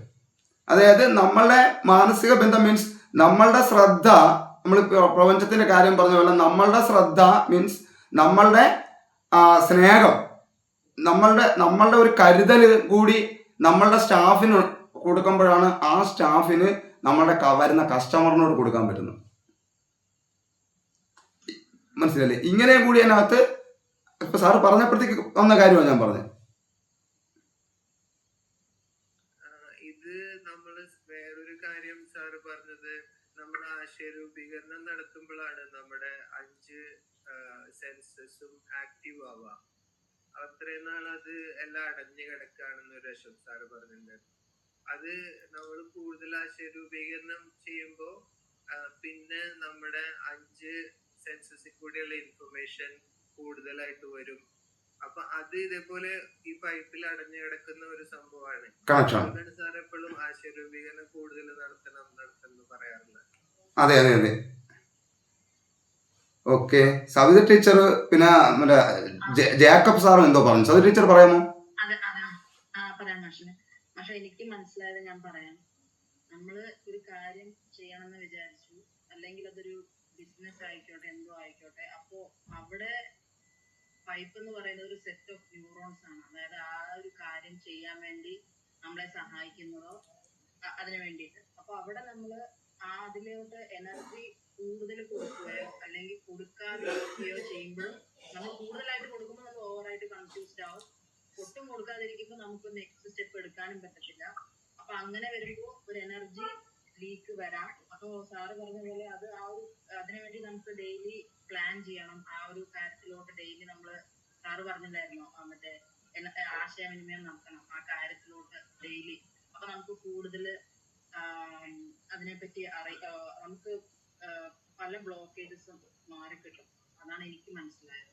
അതായത് നമ്മളുടെ മാനസിക ബന്ധം മീൻസ് നമ്മളുടെ ശ്രദ്ധ, നമ്മൾ പ്രപഞ്ചത്തിന്റെ കാര്യം പറഞ്ഞ പോലെ നമ്മളുടെ ശ്രദ്ധ മീൻസ് നമ്മളുടെ സ്നേഹം, നമ്മളുടെ ഒരു കരുതൽ കൂടി നമ്മളുടെ സ്റ്റാഫിന് കൊടുക്കുമ്പോഴാണ് ആ സ്റ്റാഫിന് നമ്മളുടെ വരുന്ന കസ്റ്റമറിനോട് കൊടുക്കാൻ പറ്റുന്നത്. മനസ്സിലല്ലേ? ഇങ്ങനെ കൂടി അതിനകത്ത് ഇപ്പൊ സാറ് പറഞ്ഞപ്പോഴത്തേക്ക് വന്ന കാര്യമാണ് ഞാൻ പറഞ്ഞത്. ഇത് നമ്മള് വേറൊരു കാര്യം സാറ് പറഞ്ഞത്, നമ്മൾ ആശയ രൂപീകരണം നടത്തുമ്പോഴാണ് നമ്മുടെ 5 സെൻസസും ആക്റ്റീവ് ആവുക. അത്രയും നാൾ അത് എല്ലാം അടഞ്ഞു കിടക്കുകയാണെന്നൊരു വശം സാറ് പറഞ്ഞിട്ടുണ്ടായിരുന്നു. അത് നമ്മൾ കൂടുതൽ ആശയ രൂപീകരണം ചെയ്യുമ്പോൾ പിന്നെ നമ്മുടെ 5 സെൻസസിൽ കൂടിയുള്ള ഇൻഫർമേഷൻ കൂടുതലായിട്ട് വരും. അപ്പൊ അത് ഇതേപോലെ ഈ പൈപ്പിൽ അടഞ്ഞു കിടക്കുന്ന ഒരു സംഭവമാണ്. അതുകൊണ്ടാണ് സാർ എപ്പോഴും ആശയ രൂപീകരണം കൂടുതൽ നടത്തണം പറയാറുള്ളത്. അതെ അതെ അതെ, ഓക്കെ. സവിത ടീച്ചർ പിന്നെ മറ്റേ ജേക്കബ് സാറും എന്തോ പറഞ്ഞു. സവിത ടീച്ചർ പറയാമോ? പറയാം മാഷിന്. പക്ഷെ എനിക്ക് മനസ്സിലായത് ഞാൻ പറയാം. നമ്മള് ഒരു കാര്യം ചെയ്യണമെന്ന് വിചാരിച്ചു, അല്ലെങ്കിൽ അതൊരു ബിസിനസ് ആയിക്കോട്ടെ എന്തോ ആയിക്കോട്ടെ, അപ്പോ അവിടെ പൈപ്പ് എന്ന് പറയുന്നത് ഒരു സെറ്റ് ഓഫ് ന്യൂറോൺസ് ആണ്. അതായത് ആ ഒരു കാര്യം ചെയ്യാൻ വേണ്ടി നമ്മളെ സഹായിക്കുന്നതോ അതിനു വേണ്ടിയിട്ട്. അപ്പൊ അവിടെ നമ്മള് അതിലോട്ട് എനർജി കൂടുതൽ കൊടുക്കുകയോ അല്ലെങ്കിൽ കൊടുക്കാതിരിക്കുകയോ ചെയ്യുമ്പോഴും, നമ്മൾ കൂടുതലായിട്ട് കൊടുക്കുമ്പോൾ നമ്മൾ ഓവറായിട്ട് കൺഫ്യൂസ്ഡ് ആവും. ഒട്ടും കൊടുക്കാതിരിക്കുമ്പോൾ നമുക്ക് നെക്സ്റ്റ് സ്റ്റെപ്പ് എടുക്കാനും പറ്റത്തില്ല. അപ്പൊ അങ്ങനെ വരുമ്പോൾ ഒരു എനർജി ലീക്ക് വരാം. അപ്പൊ സാറ് പറഞ്ഞ പോലെ അത് അതിനുവേണ്ടി നമുക്ക് ഡെയിലി പ്ലാൻ ചെയ്യണം. ആ ഒരു കാര്യത്തിലോട്ട് ഡെയിലി നമ്മള് സാറ് പറഞ്ഞിട്ടുണ്ടായിരുന്നു മറ്റേ ആശയവിനിമയം നടത്തണം ആ കാര്യത്തിലോട്ട് ഡെയിലി. അപ്പൊ നമുക്ക് കൂടുതൽ അതിനെപ്പറ്റി നമുക്ക് പല ബ്ലോക്കേജസും മാറിക്കിട്ടും. അതാണ് എനിക്ക് മനസ്സിലായത്.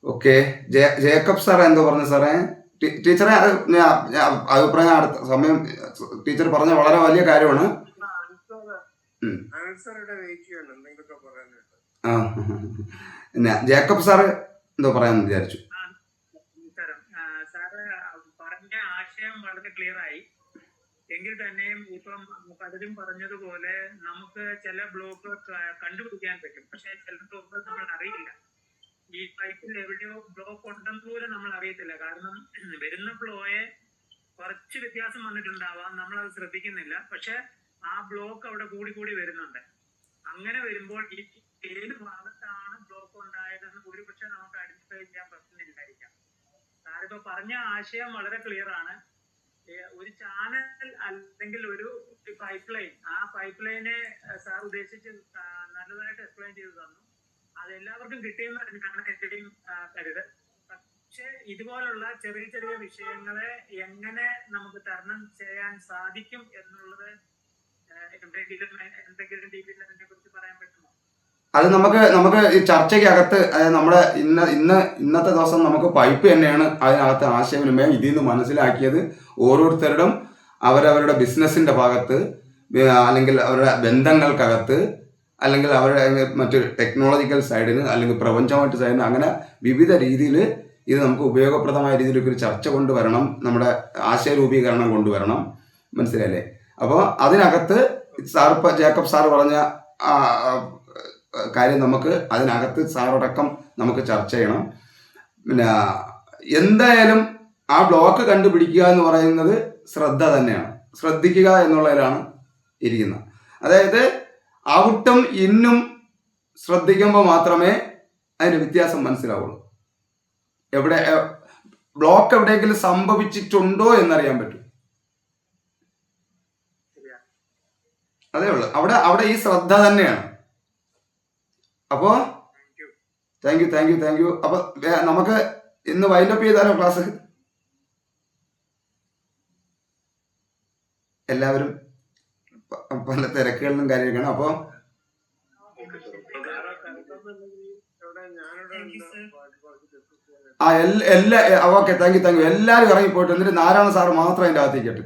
ഓക്കെ, ജേക്കബ് സാർ എന്തോ പറഞ്ഞു സാറേ? ടീച്ചറെ അഭിപ്രായം അടുത്ത സമയം ടീച്ചർ പറഞ്ഞ വളരെ വലിയ കാര്യമാണ്. ജേക്കബ് സാറ് എന്തോ പറയാന്ന് വിചാരിച്ചു. സാറ് പറഞ്ഞ ആശയം വളരെ ക്ലിയർ ആയി. എങ്കിൽ തന്നെയും ഇപ്പം പലരും പറഞ്ഞതുപോലെ നമുക്ക് ചില ബ്ലോക്ക് കണ്ടുപിടിക്കാൻ പറ്റും, പക്ഷെ ചില ബ്ലോക്ക് നമ്മൾ അറിയില്ല. ഈ പൈപ്പിൽ എവിടെയോ ബ്ലോക്ക് ഉണ്ടെന്ന് പോലും നമ്മൾ അറിയത്തില്ല. കാരണം വരുന്ന ഫ്ലോയെ കുറച്ച് വ്യത്യാസം വന്നിട്ടുണ്ടാവാം, നമ്മളത് ശ്രദ്ധിക്കുന്നില്ല. പക്ഷെ ആ ബ്ലോക്ക് അവിടെ കൂടി വരുന്നുണ്ട്. അങ്ങനെ വരുമ്പോൾ ഈ ഏത് ഭാഗത്താണ് ബ്ലോക്ക് ഉണ്ടായതെന്ന് ഒരുപക്ഷെ നമുക്ക് ഐഡന്റിഫൈ ചെയ്യാൻ പറ്റുന്നില്ലായിരിക്കാം. സാറിപ്പോ പറഞ്ഞ ആശയം വളരെ ക്ലിയർ ആണ്. ഒരു ചാനൽ അല്ലെങ്കിൽ ഒരു പൈപ്പ് ലൈൻ, ആ പൈപ്പ് ലൈനെ സാർ ഉദ്ദേശിച്ച് നല്ലതായിട്ട് എക്സ്പ്ലെയിൻ ചെയ്തു തന്നു. അത് എല്ലാവർക്കും കിട്ടിയെന്ന് തന്നെയാണ് എന്റെയും കരുതൽ. പക്ഷെ ഇതുപോലുള്ള ചെറിയ ചെറിയ വിഷയങ്ങളെ എങ്ങനെ നമുക്ക് തരണം ചെയ്യാൻ സാധിക്കും എന്നുള്ളത് എന്തെങ്കിലും രീതിയിൽ അതിനെ കുറിച്ച് പറയാൻ പറ്റുമോ? അത് നമുക്ക് ഈ ചർച്ചയ്ക്കകത്ത്, അതായത് നമ്മുടെ ഇന്നത്തെ ദിവസം നമുക്ക് പൈപ്പ് തന്നെയാണ് അതിനകത്ത് ആശയവിനിമയം. ഇതിൽ നിന്ന് മനസ്സിലാക്കിയത് ഓരോരുത്തരുടെയും അവരവരുടെ ബിസിനസ്സിന്റെ ഭാഗത്ത്, അല്ലെങ്കിൽ അവരുടെ ബന്ധങ്ങൾക്കകത്ത്, അല്ലെങ്കിൽ അവരുടെ മറ്റ് ടെക്നോളജിക്കൽ സൈഡിന്, അല്ലെങ്കിൽ പ്രപഞ്ചമായിട്ട് സൈഡിന്, അങ്ങനെ വിവിധ രീതിയിൽ ഇത് നമുക്ക് ഉപയോഗപ്രദമായ രീതിയിലൊക്കെ ഒരു ചർച്ച കൊണ്ടുവരണം, നമ്മുടെ ആശയരൂപീകരണം കൊണ്ടുവരണം. മനസ്സിലായില്ലേ? അപ്പോൾ അതിനകത്ത് ജേക്കബ് സാർ പറഞ്ഞ കാര്യം നമുക്ക് അതിനകത്ത് സാറടക്കം നമുക്ക് ചർച്ച ചെയ്യണം. പിന്നെ എന്തായാലും ആ ബ്ലോക്ക് കണ്ടുപിടിക്കുക എന്ന് പറയുന്നത് ശ്രദ്ധ തന്നെയാണ്. ശ്രദ്ധിക്കുക എന്നുള്ളതിലാണ് ഇരിക്കുന്നത്. അതായത് ഔട്ടും ഇന്നും ശ്രദ്ധിക്കുമ്പോൾ മാത്രമേ അതിൻ്റെ വ്യത്യാസം മനസ്സിലാവുള്ളൂ. എവിടെ ബ്ലോക്ക് എവിടെയെങ്കിലും സംഭവിച്ചിട്ടുണ്ടോ എന്നറിയാൻ പറ്റും. അതേ ഉള്ളൂ. അവിടെ ഈ ശ്രദ്ധ തന്നെയാണ്. അപ്പോ താങ്ക് യു. അപ്പൊ നമുക്ക് ഇന്ന് വൈൻഡപ്പ് ചെയ്താലോ ക്ലാസ്? എല്ലാവരും പല തിരക്കുകളിലും കാര്യമൊക്കെയാണ്. അപ്പോൾ കുഴപ്പമില്ലെങ്കിൽ ഇവിടെ ഞാനിവിടെ Thank you, ഉണ്ട്. sir. കുറച്ച് ഡിസ്കസ് ചെയ്യാൻ എല്ലാ ഓക്കെ താങ്ക് യു എല്ലാവരും ഇറങ്ങിപ്പോയിട്ട് എന്നിട്ട് നാരായണ സാറ് മാത്രം അതിൻ്റെ അകത്തേക്കിട്ട്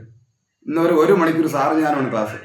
ഇന്ന് ഒരു മണിക്കൂർ സാറ് ഞാനാണ് ക്ലാസ്